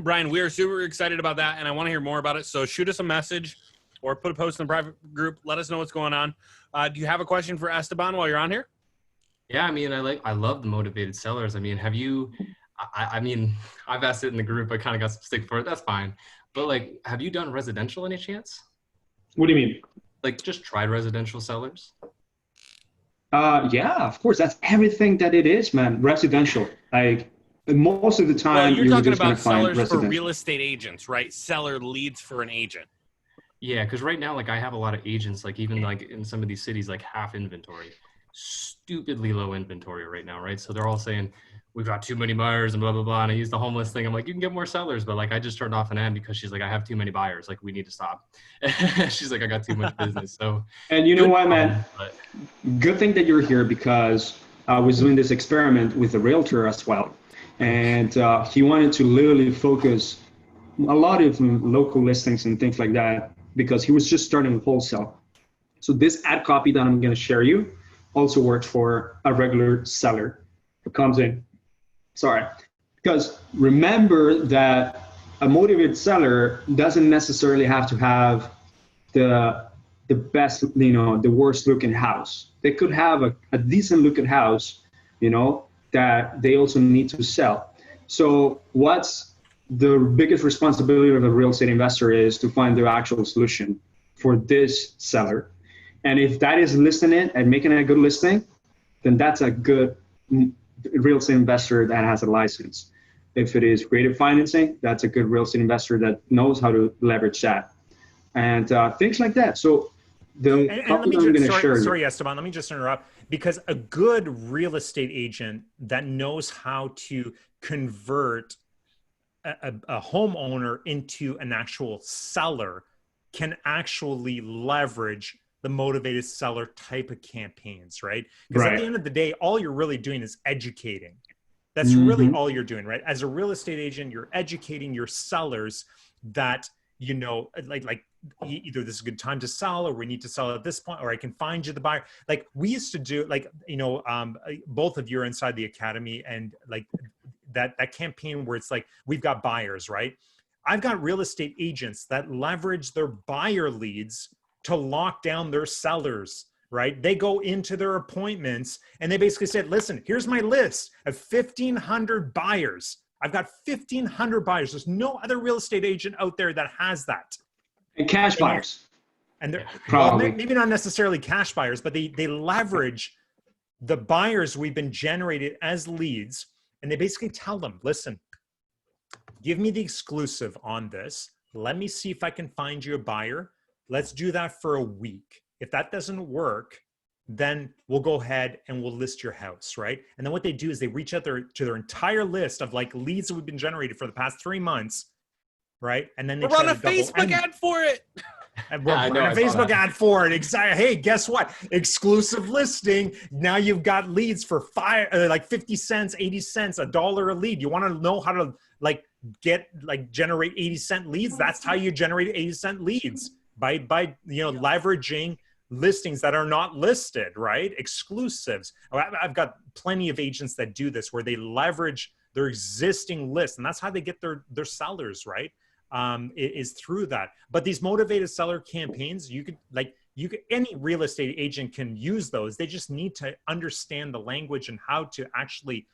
Brian, we are super excited about that, and I want to hear more about it. So shoot us a message or put a post in the private group. Let us know what's going on. Do you have a question for Esteban while you're on here? Yeah, I mean, I love the motivated sellers. I mean, have you, I've asked it in the group. I kind of got some stick for it. That's fine. But like, have you done residential any chance? What do you mean? Like, just tried residential sellers? Yeah, of course. That's everything that it is, man. Residential. Like, most of the time, you're talking about sellers for real real estate agents, right? Seller leads for an agent. Yeah, because right now, like, I have a lot of agents, like, even like in some of these cities, like half inventory, stupidly low inventory right now, right? So they're all saying, we've got too many buyers and blah, blah, blah. And I use the homeless thing. I'm like, you can get more sellers. But like, I just turned off an ad because she's like, I have too many buyers. Like, we need to stop. She's like, I got too much business. So, and you know what, man? Good thing that you're here, because I was doing this experiment with a realtor as well. And he wanted to literally focus a lot of local listings and things like that, because he was just starting wholesale. So this ad copy that I'm going to share you also works for a regular seller who comes in. Sorry, because remember that a motivated seller doesn't necessarily have to have the best, the worst looking house. They could have a decent looking house, that they also need to sell. So what's the biggest responsibility of a real estate investor is to find the actual solution for this seller. And if that is listing it and making a good listing, then that's a good real estate investor that has a license. If it is creative financing, that's a good real estate investor that knows how to leverage that, and things like that. So the couple I'm going to share. Sorry, Esteban, let me just interrupt, because a good real estate agent that knows how to convert a homeowner into an actual seller can actually leverage the motivated seller type of campaigns, right? Because at the end of the day, all you're really doing is educating. That's really all you're doing, right? As a real estate agent, you're educating your sellers that, like either this is a good time to sell, or we need to sell at this point, or I can find you the buyer. Like we used to do, both of you are inside the Academy, and like that campaign where it's like, we've got buyers, right? I've got real estate agents that leverage their buyer leads to lock down their sellers, right? They go into their appointments and they basically said, listen, here's my list of 1,500 buyers. I've got 1,500 buyers. There's no other real estate agent out there that has that. And cash buyers. And they're probably maybe not necessarily cash buyers, but they leverage the buyers we've been generated as leads And they basically tell them, listen, give me the exclusive on this. Let me see if I can find you a buyer. Let's do that for a week. If that doesn't work, then we'll go ahead and we'll list your house, right? And then what they do is they reach out to their entire list of like leads that we've been generated for the past 3 months, right? And then they run a Facebook ad for it. And we're running a Facebook ad for it. Exactly. Hey, guess what? Exclusive listing. Now you've got leads for like 50 cents, 80 cents, $1 a lead. You want to know how to generate 80-cent leads? That's how you generate 80-cent leads, by leveraging listings that are not listed, right? Exclusives. I've got plenty of agents that do this where they leverage their existing list, and that's how they get their sellers, right? Is through that. But these motivated seller campaigns, any real estate agent can use those. They just need to understand the language and how to actually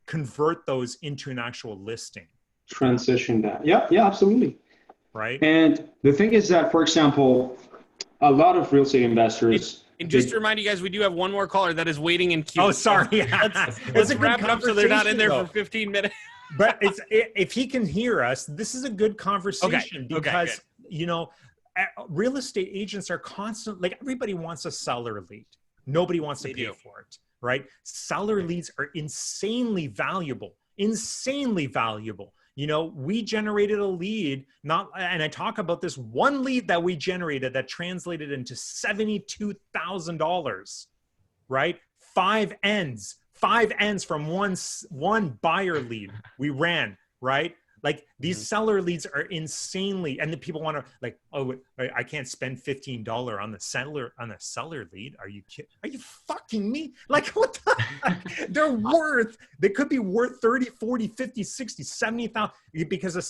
convert those into an actual listing. Transition that. Yeah, absolutely. Right. And the thing is that, for example, a lot of real estate investors. And just to remind you guys, we do have one more caller that is waiting in queue. Oh, sorry. Let's wrap it up so they're not in there for 15 minutes. But if he can hear us, this is a good conversation because, real estate agents are constantly, everybody wants a seller lead. Nobody wants to pay for it, right? Seller leads are insanely valuable. We generated a lead, and I talk about this one lead that we generated that translated into $72,000, right? 5 ends from one buyer lead we ran, right? Like these seller leads are insanely, and the people want to I can't spend $15 on the seller lead. Are you kidding? Are you fucking me? Like what the heck? They could be worth 30, 40, 50, 60, 70,000 because a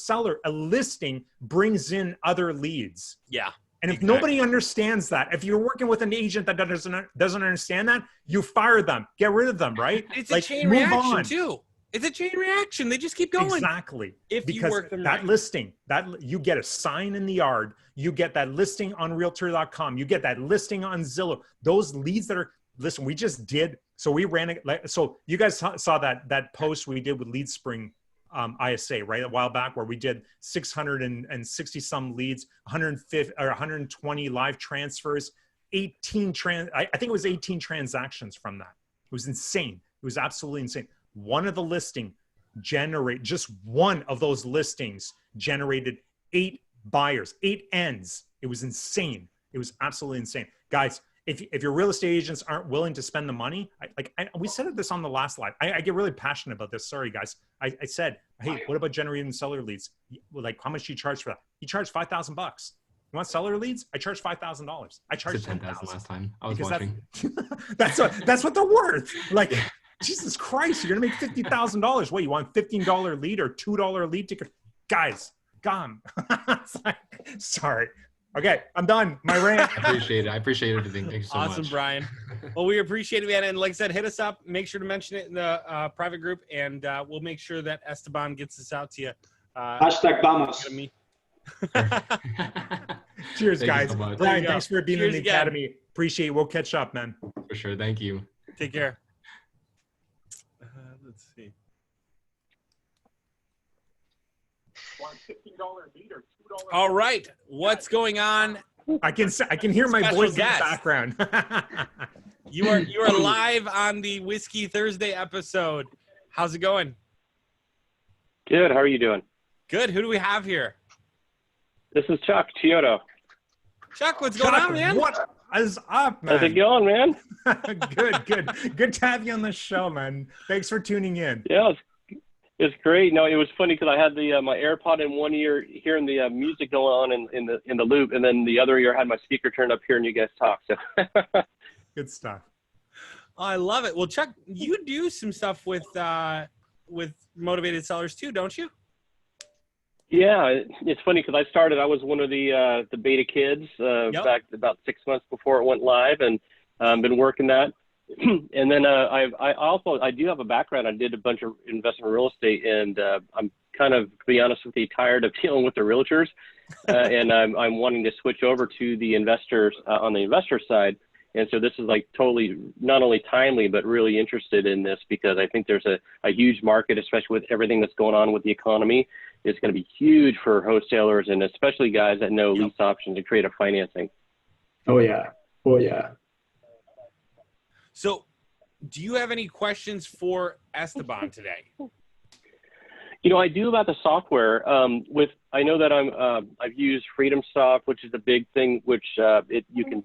listing brings in other leads. Yeah. And if nobody understands that, if you're working with an agent that doesn't understand that, you fire them, get rid of them, right? It's a chain reaction too. It's a chain reaction. They just keep going. Exactly. If you work them right. Listing, you get a sign in the yard, you get that listing on realtor.com, you get that listing on Zillow. Those leads that are, listen, we just did, so we ran it. So you guys saw that post we did with LeadSpring ISA, right? A while back where we did 660 some leads, 120 live transfers, I think it was 18 transactions from that. It was insane. It was absolutely insane. One of those listings generated 8 buyers, 8 ends. It was insane. It was absolutely insane. Guys, if your real estate agents aren't willing to spend the money, we said this on the last live. I get really passionate about this. Sorry, guys. I said, hey, what about generating seller leads? Like, how much do you charge for that? He charged $5,000. You want seller leads? I charge $5,000. I charged $10,000 last time. I was watching. That's what they're worth. Like, Jesus Christ, you're gonna make $50,000. What, you want $15 lead or $2 lead ticket? Guys, gone. Sorry. Okay, I'm done. My rant. I appreciate it. I appreciate everything. Thank you so much. Awesome, Brian. Well, we appreciate it, man. And like I said, hit us up. Make sure to mention it in the private group, and we'll make sure that Esteban gets this out to you. Hashtag vamos. Cheers, guys. So much. Brian, thanks for being in the academy. Appreciate it. We'll catch up, man. For sure. Thank you. Take care. Let's see. All right, what's going on? I can hear my voice in the background. You are live on the Whiskey Thursday episode. How's it going? Good. How are you doing? Good. Who do we have here? This is Chuck Chiodo. Chuck, what's going on, man? What is up, man? How's it going, man? Good to have you on the show, man. Thanks for tuning in. Yeah, it's great. No, it was funny because I had my AirPod in one ear hearing the music going on in the loop, and then the other ear had my speaker turned up hearing you guys talk. So good stuff. I love it. Well, Chuck, you do some stuff with motivated sellers too, don't you? Yeah, it's funny because I was one of the beta kids back about 6 months before it went live, and been working that. And then I do have a background. I did a bunch of investment real estate, and I'm kind of, to be honest with you, tired of dealing with the realtors, and I'm wanting to switch over to the investors on the investor side. And so this is like totally not only timely, but really interested in this because I think there's a huge market, especially with everything that's going on with the economy. It's going to be huge for wholesalers and especially guys that know lease options and creative financing. Oh, yeah. Oh, yeah. So do you have any questions for Esteban today? You know, I do about the software. I know that I've used FreedomSoft, which is a big thing, which you can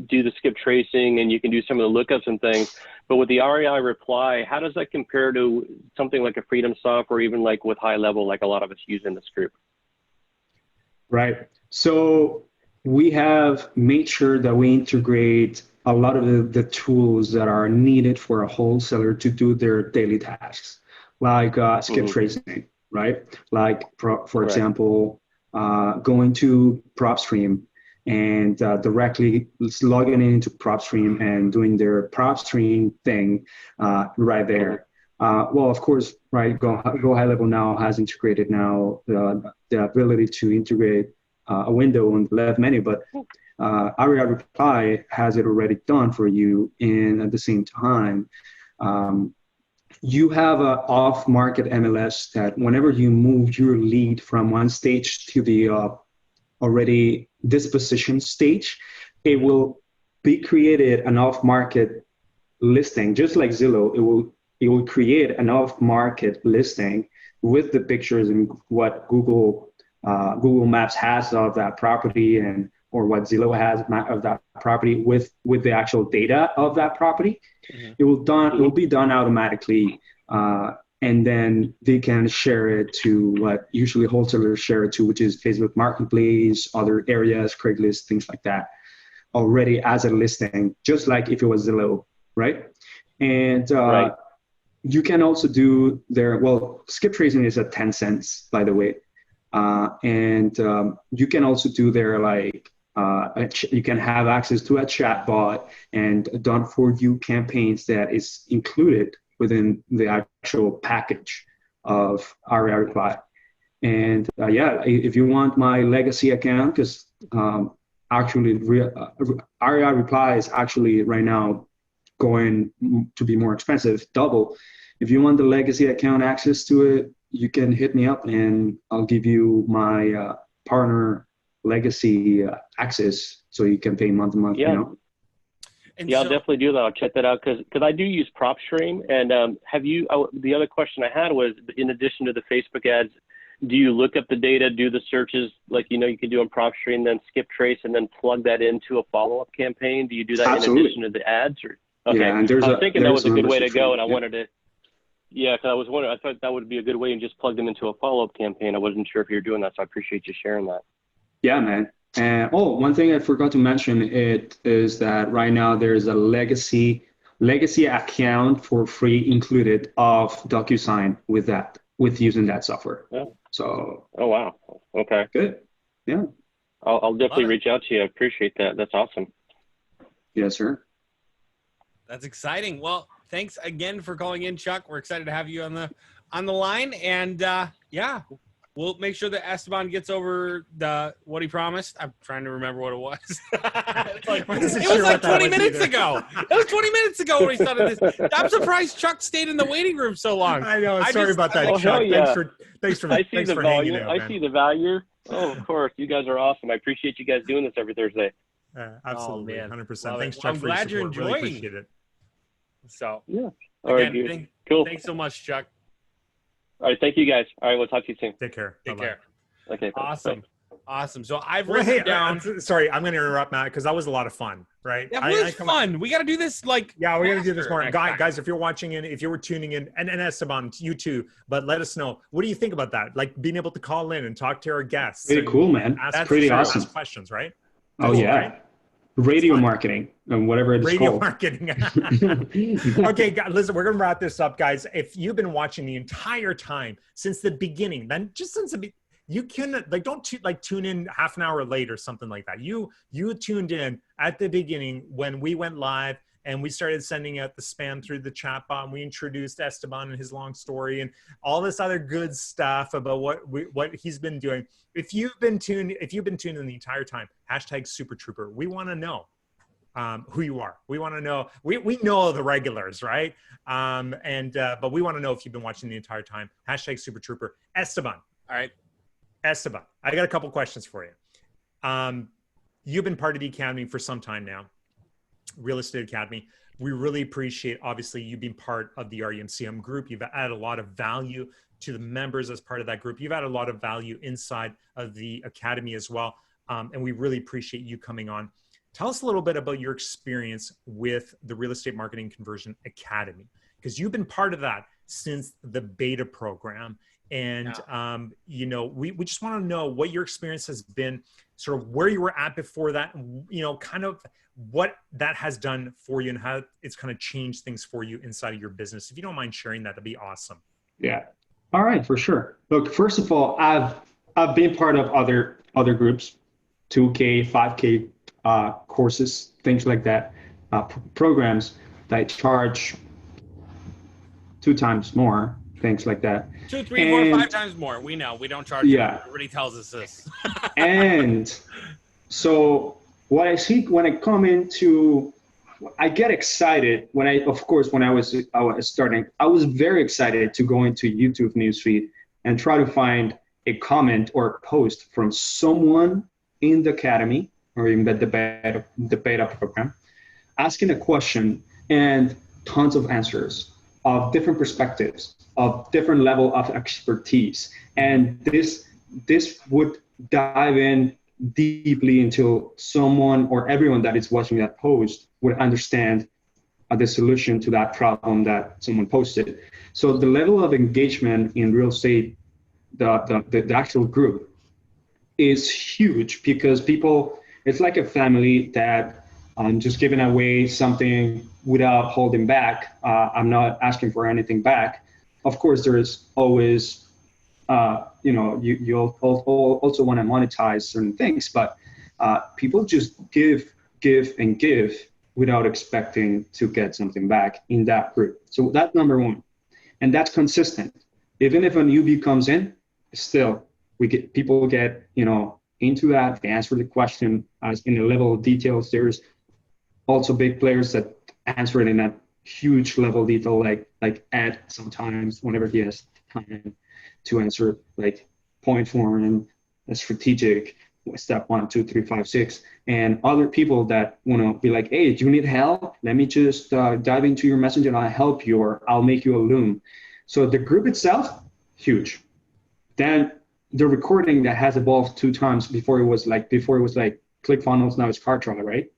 do the skip tracing and you can do some of the lookups and things. But with the REI reply, how does that compare to something like a FreedomSoft or even like with high level, like a lot of us use in this group? Right. So we have made sure that we integrate a lot of the tools that are needed for a wholesaler to do their daily tasks, like skip tracing, right? Like, for example, going to PropStream and directly logging into PropStream and doing their PropStream thing right there. Well, of course, right, Go High Level now has integrated now the ability to integrate a window on the left menu, but REI Reply has it already done for you. And at the same time, you have an off-market MLS that whenever you move your lead from one stage to the already disposition stage, it will be created an off-market listing, just like Zillow. It will create an off-market listing with the pictures and what Google Maps has of that property or what Zillow has of that property with the actual data of that property. It will be done automatically, and then they can share it to what usually wholesalers share it to, which is Facebook Marketplace, other areas, Craigslist, things like that, already as a listing, just like if it was Zillow, right? And you can also do skip tracing is at 10 cents, by the way. And you can also do their you can have access to a chat bot and done for you campaigns that is included within the actual package of REI Reply. And if you want my legacy account, because actually REI Reply is actually right now going to be more expensive, double. If you want the legacy account access to it, you can hit me up and I'll give you my partner legacy access so you can pay month to month. Yeah. You know? And I'll definitely do that. I'll check that out because I do use PropStream. And the other question I had was, in addition to the Facebook ads, do you look up the data, do the searches like you can do on PropStream, then skip trace and then plug that into a follow-up campaign? Do you do that Absolutely. in addition to the ads? Or okay, yeah, and I was thinking that was a good way to go, and I yeah. wanted to. Yeah, because I was wondering. I thought that would be a good way and just plug them into a follow-up campaign. I wasn't sure if you're doing that, so I appreciate you sharing that. Yeah, man. And one thing I forgot to mention is that right now there's a legacy account for free included of DocuSign with using that software. Yeah. So. Oh wow. Okay. Good. Yeah. I'll definitely reach out to you. I appreciate that. That's awesome. Yes, sir. That's exciting. Well, thanks again for calling in, Chuck. We're excited to have you on the line, and we'll make sure that Esteban gets over what he promised. I'm trying to remember what it was. It was like 20 minutes ago. It was 20 minutes ago when we started this. I'm surprised Chuck stayed in the waiting room so long. I know. Sorry about that, Oh, Chuck. yeah. Thanks for I see thanks the for value. hanging out, I man. see the value. Oh, of course. You guys are awesome. I appreciate you guys doing this every Thursday. Absolutely, man. 100%. Love Thanks, it. Chuck, I'm for your glad you're support. Really enjoying. appreciate it. So Yeah. All right, again, dude. Cool. Thanks so much, Chuck. All right. Thank you, guys. All right. We'll talk to you soon. Take care. Take Bye-bye. care. Okay. Awesome. Bye. Awesome. So I've Well, written hey, down. sorry, I'm going to interrupt, Matt, because that was a lot of fun, right? That was fun. We got to do this Yeah, we got to do this more. next time. Guys, if you're watching in, if you were tuning in, and Esteban, you too, but let us know. What do you think about that? Like being able to call in and talk to our guests. Pretty cool, man. That's pretty awesome. Ask questions, right? Oh, Cool, yeah. right? Radio marketing and whatever it's Radio called. marketing. Okay, guys, listen, we're going to wrap this up, guys. If you've been watching the entire time since the beginning, then just since the you can don't tune in half an hour late or something like that. You tuned in at the beginning when we went live and we started sending out the spam through the chat bot. And we introduced Esteban and his long story and all this other good stuff about what he's been doing. If you've been tuned in the entire time, #Super Trooper. We want to know. who you are. We want to know, we know the regulars, right? But we want to know if you've been watching the entire time. Hashtag Super Trooper. Esteban. All right. Esteban, I got a couple questions for you. You've been part of the Academy for some time now, Real Estate Academy. We really appreciate, obviously, you being part of the REMCM group. You've added a lot of value to the members as part of that group. You've added a lot of value inside of the Academy as well. And we really appreciate you coming on. Tell us a little bit about your experience with the Real Estate Marketing Conversion Academy, because you've been part of that since the beta program. And, you know, we just want to know what your experience has been, sort of where you were at before that, you know, kind of what that has done for you and how it's kind of changed things for you inside of your business. If you don't mind sharing that, that'd be awesome. Yeah. All right, for sure. Look, first of all, I've been part of other groups, 2K, 5K courses, things like that, programs that charge 2 times more, things like that. 2, 3, 4, 5 times more. We know. We don't charge. Yeah. Everybody tells us this. And so what I see when I come into, I get excited when I was starting, I was very excited to go into YouTube newsfeed and try to find a comment or a post from someone in the Academy or in the beta program, asking a question and tons of answers of different perspectives, of different level of expertise. And this would dive in deeply until someone or everyone that is watching that post would understand the solution to that problem that someone posted. So the level of engagement in real estate, the actual group, is huge because people, it's like a family that I'm just giving away something without holding back. I'm not asking for anything back. Of course, there is always, you'll also want to monetize certain things, but people just give without expecting to get something back in that group. So that's number one, and that's consistent. Even if a newbie comes in, still people get into that. They answer the question as in a level of details. There's also big players that answer it in a huge level of detail, like Ed sometimes whenever he has time to answer, like point form, strategic, step 1, 2, 3, 5, 6, and other people that want to be like, hey, do you need help? Let me just dive into your messenger and I'll help you, or I'll make you a loom. So the group itself, huge. Then the recording that has evolved 2 times before it was like ClickFunnels, now it's Cartrot, right?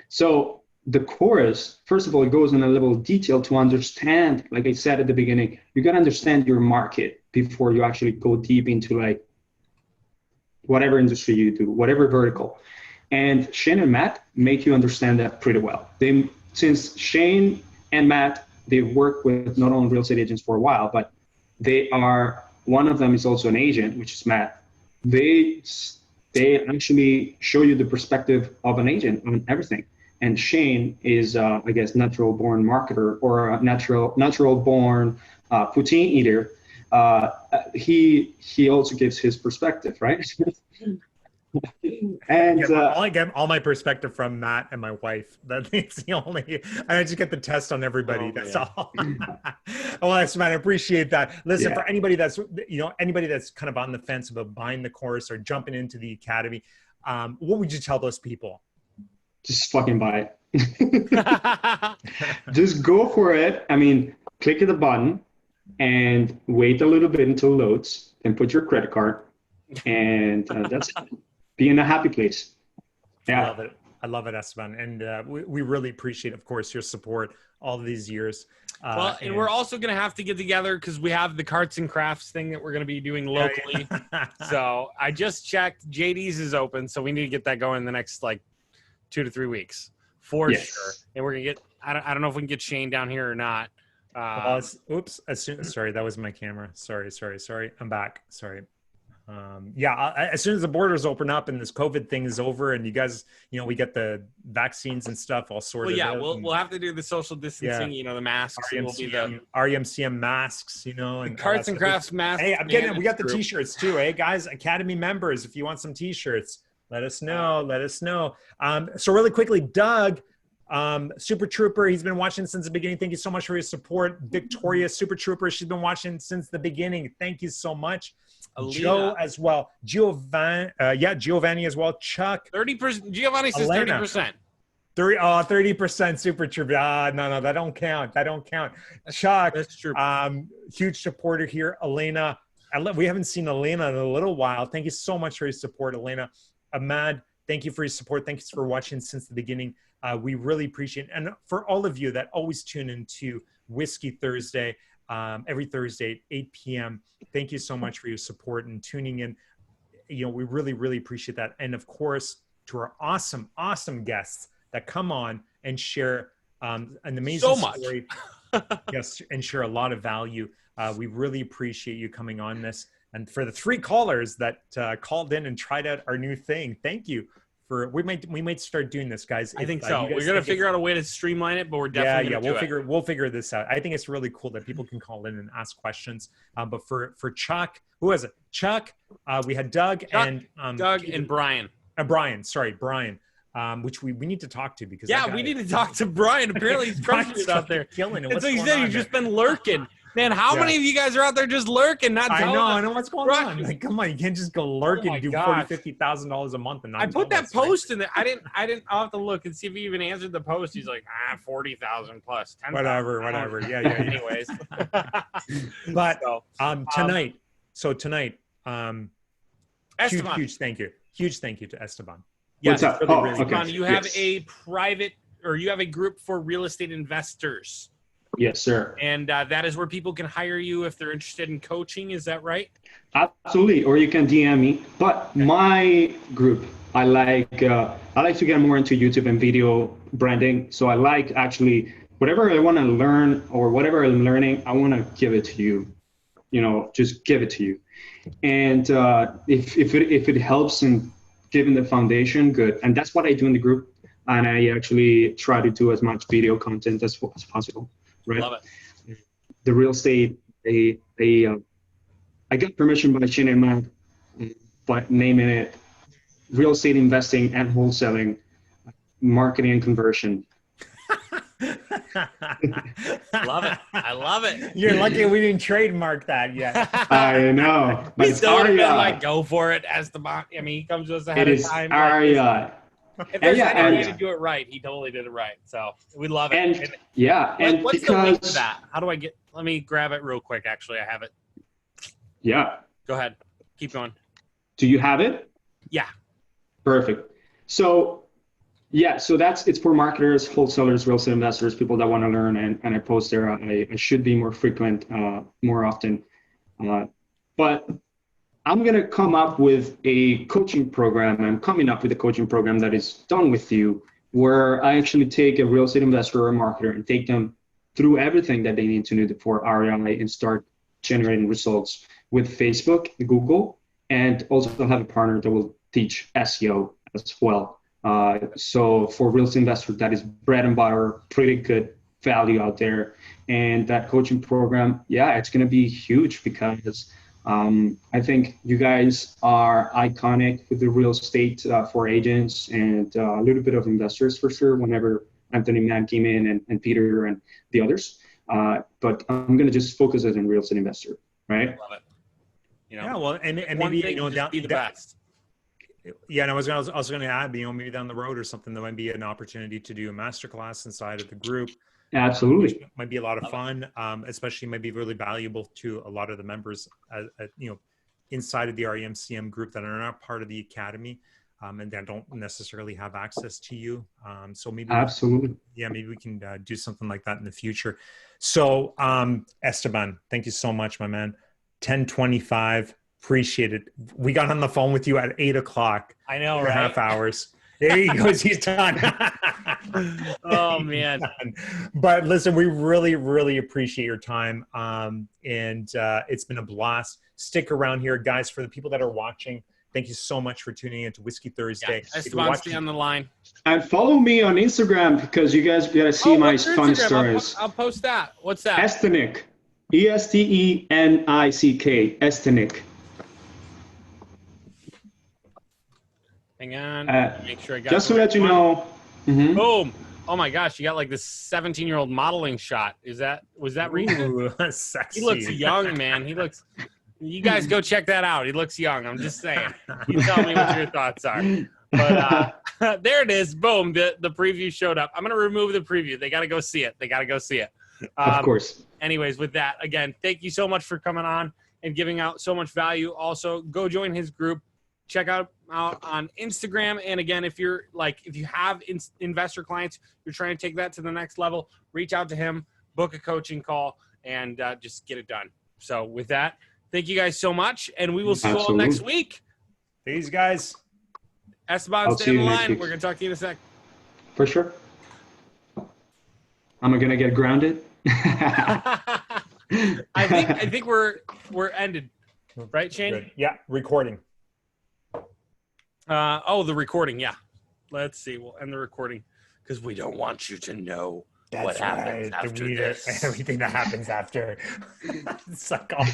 So the course, first of all, it goes in a level of detail to understand, like I said at the beginning, you got to understand your market before you actually go deep into like whatever industry you do, whatever vertical. And Shayne and Matt make you understand that pretty well. Since Shayne and Matt, they work with not only real estate agents for a while, but one of them is also an agent, which is Matt. They actually show you the perspective of an agent on everything. And Shayne is, I guess, natural-born marketer or a natural-born poutine eater. He also gives his perspective, right? And I get all my perspective from Matt and my wife. That's the only. I just get the test on everybody. That's all. Well, that's Matt. I appreciate that. Listen, for anybody that's kind of on the fence about buying the course or jumping into the Academy, what would you tell those people? Just fucking buy it. Just go for it. I mean, click the button and wait a little bit until it loads, and put your credit card, and that's it. Be in a happy place. Yeah. I love it. I love it, Esteban. And we really appreciate, of course, your support all of these years. And we're also going to have to get together because we have the Carts and Crafts thing that we're going to be doing locally. So I just checked. JD's is open, so we need to get that going in the next 2 to 3 weeks for sure. And we're going to get, I don't know if we can get Shayne down here or not. Sorry, that was my camera. Sorry. I'm back. Sorry. As soon as the borders open up and this COVID thing is over and you guys, we get the vaccines and stuff all sorted. We'll have to do the social distancing, the masks. REMCM masks, and Carts and Crafts masks. Hey, we got the t-shirts too, guys, Academy members, if you want some t-shirts, Let us know. Let us know. So really quickly, Doug, Super Trooper, he's been watching since the beginning. Thank you so much for your support. Victoria, Super Trooper, she's been watching since the beginning. Thank you so much. Alina. Joe as well. Giovanni as well. Chuck. 30%. Giovanni says 30%. 30% Super Trooper. No, that don't count. That don't count. Chuck, that's true. Huge supporter here. Elena, we haven't seen Elena in a little while. Thank you so much for your support, Elena. Ahmad, thank you for your support. Thank you for watching since the beginning. We really appreciate it. And for all of you that always tune into Whiskey Thursday, every Thursday at 8 p.m., thank you so much for your support and tuning in. We really, really appreciate that. And of course, to our awesome, awesome guests that come on and share an amazing story. Yes, and share a lot of value. We really appreciate you coming on this. And for the 3 callers that called in and tried out our new thing, thank you. We might start doing this, guys. I think so. We're gonna figure out a way to streamline it, but we're definitely we'll figure this out. I think it's really cool that people can call in and ask questions. But for Chuck, who was it? Chuck. We had Doug and Brian. Brian, which we need to talk to because we need to talk to Brian. Apparently he's crushing it out there. Killing it. That's what he said. He's just been lurking. Man, how many of you guys are out there just lurking? I know what's going on. Like, come on, you can't just go lurking and do $40,000-$50,000 a month and not. I put that post in there. I didn't. I'll have to look and see if he even answered the post. He's like, 40,000 plus 10. Whatever. Yeah. Anyways, but tonight. Esteban. Huge thank you to Esteban. Yes, what's up? Really okay. You have a private, or you have a group for real estate investors. Yes, sir. And that is where people can hire you if they're interested in coaching. Is that right? Absolutely. Or you can DM me. But my group, I like to get more into YouTube and video branding. So I like actually whatever I want to learn or whatever I'm learning, I want to give it to you. Just give it to you. And if it helps in giving the foundation, good. And that's what I do in the group. And I actually try to do as much video content as possible. Right. Love it. The real estate, I got permission by Shayne and Matt by naming it real estate investing and wholesaling, marketing and conversion. Love it. I love it. You're lucky we didn't trademark that yet. I know. But it's REI. Go for it, Esteban. I mean, he comes to us ahead of time. REI. If there's any way to do it right, he totally did it right. So we love it. What's the link to that? How do I get? Let me grab it real quick. Actually, I have it. Yeah. Go ahead. Keep going. Do you have it? Yeah. Perfect. So it's for marketers, wholesalers, real estate investors, people that want to learn, and I post there. I should be more frequent, more often, but I'm going to come up with a coaching program. I'm coming up with a coaching program that is done with you, where I actually take a real estate investor or a marketer and take them through everything that they need to know for REI and start generating results with Facebook, Google, and also have a partner that will teach SEO as well. So for real estate investors, that is bread and butter, pretty good value out there. And that coaching program, it's going to be huge because I think you guys are iconic with the real estate for agents and a little bit of investors for sure, whenever Anthony Mann came in and Peter and the others. But I'm going to just focus as a real estate investor, right? Love it. And maybe, be the best. Yeah, and I was also going to add, maybe down the road or something, there might be an opportunity to do a masterclass inside of the group. Absolutely. Might be a lot of fun, especially might be really valuable to a lot of the members, inside of the REMCM group that are not part of the academy, and that don't necessarily have access to you. So maybe absolutely, maybe we can do something like that in the future. So Esteban, thank you so much, my man. 10:25, appreciate it. We got on the phone with you at 8 o'clock. I know, right? Half hours. There he goes. He's done. Oh man! But listen, we really, really appreciate your time, and it's been a blast. Stick around here, guys. For the people that are watching, thank you so much for tuning in to Whiskey Thursday. Esteban, stay on the line. And follow me on Instagram because you guys gotta see my fun stories. I'll post that. What's that? Estenick, ESTENICK, Estenick. Hang on. Make sure I got just to let you know. Mm-hmm. Boom. Oh my gosh, you got like this 17-year-old modeling shot. Was that recent? Ooh, sexy. He looks young, man. You guys go check that out. He looks young. I'm just saying. You tell me what your thoughts are. But there it is. Boom. The preview showed up. I'm going to remove the preview. They got to go see it. Of course. Anyways, with that, again, thank you so much for coming on and giving out so much value. Also, go join his group. Check out on Instagram. And again, if you have investor clients, you're trying to take that to the next level, reach out to him, book a coaching call, and just get it done. So with that, thank you guys so much. And we will see you all next week. Peace, guys. Esteban, stay on the line. We're going to talk to you in a sec. For sure. Am I going to get grounded? I think we're ended. Right, Shayne? Good. Yeah, recording. The recording. Yeah. Let's see. We'll end the recording because we don't want you to know what happens after this. Everything that happens after. It's like all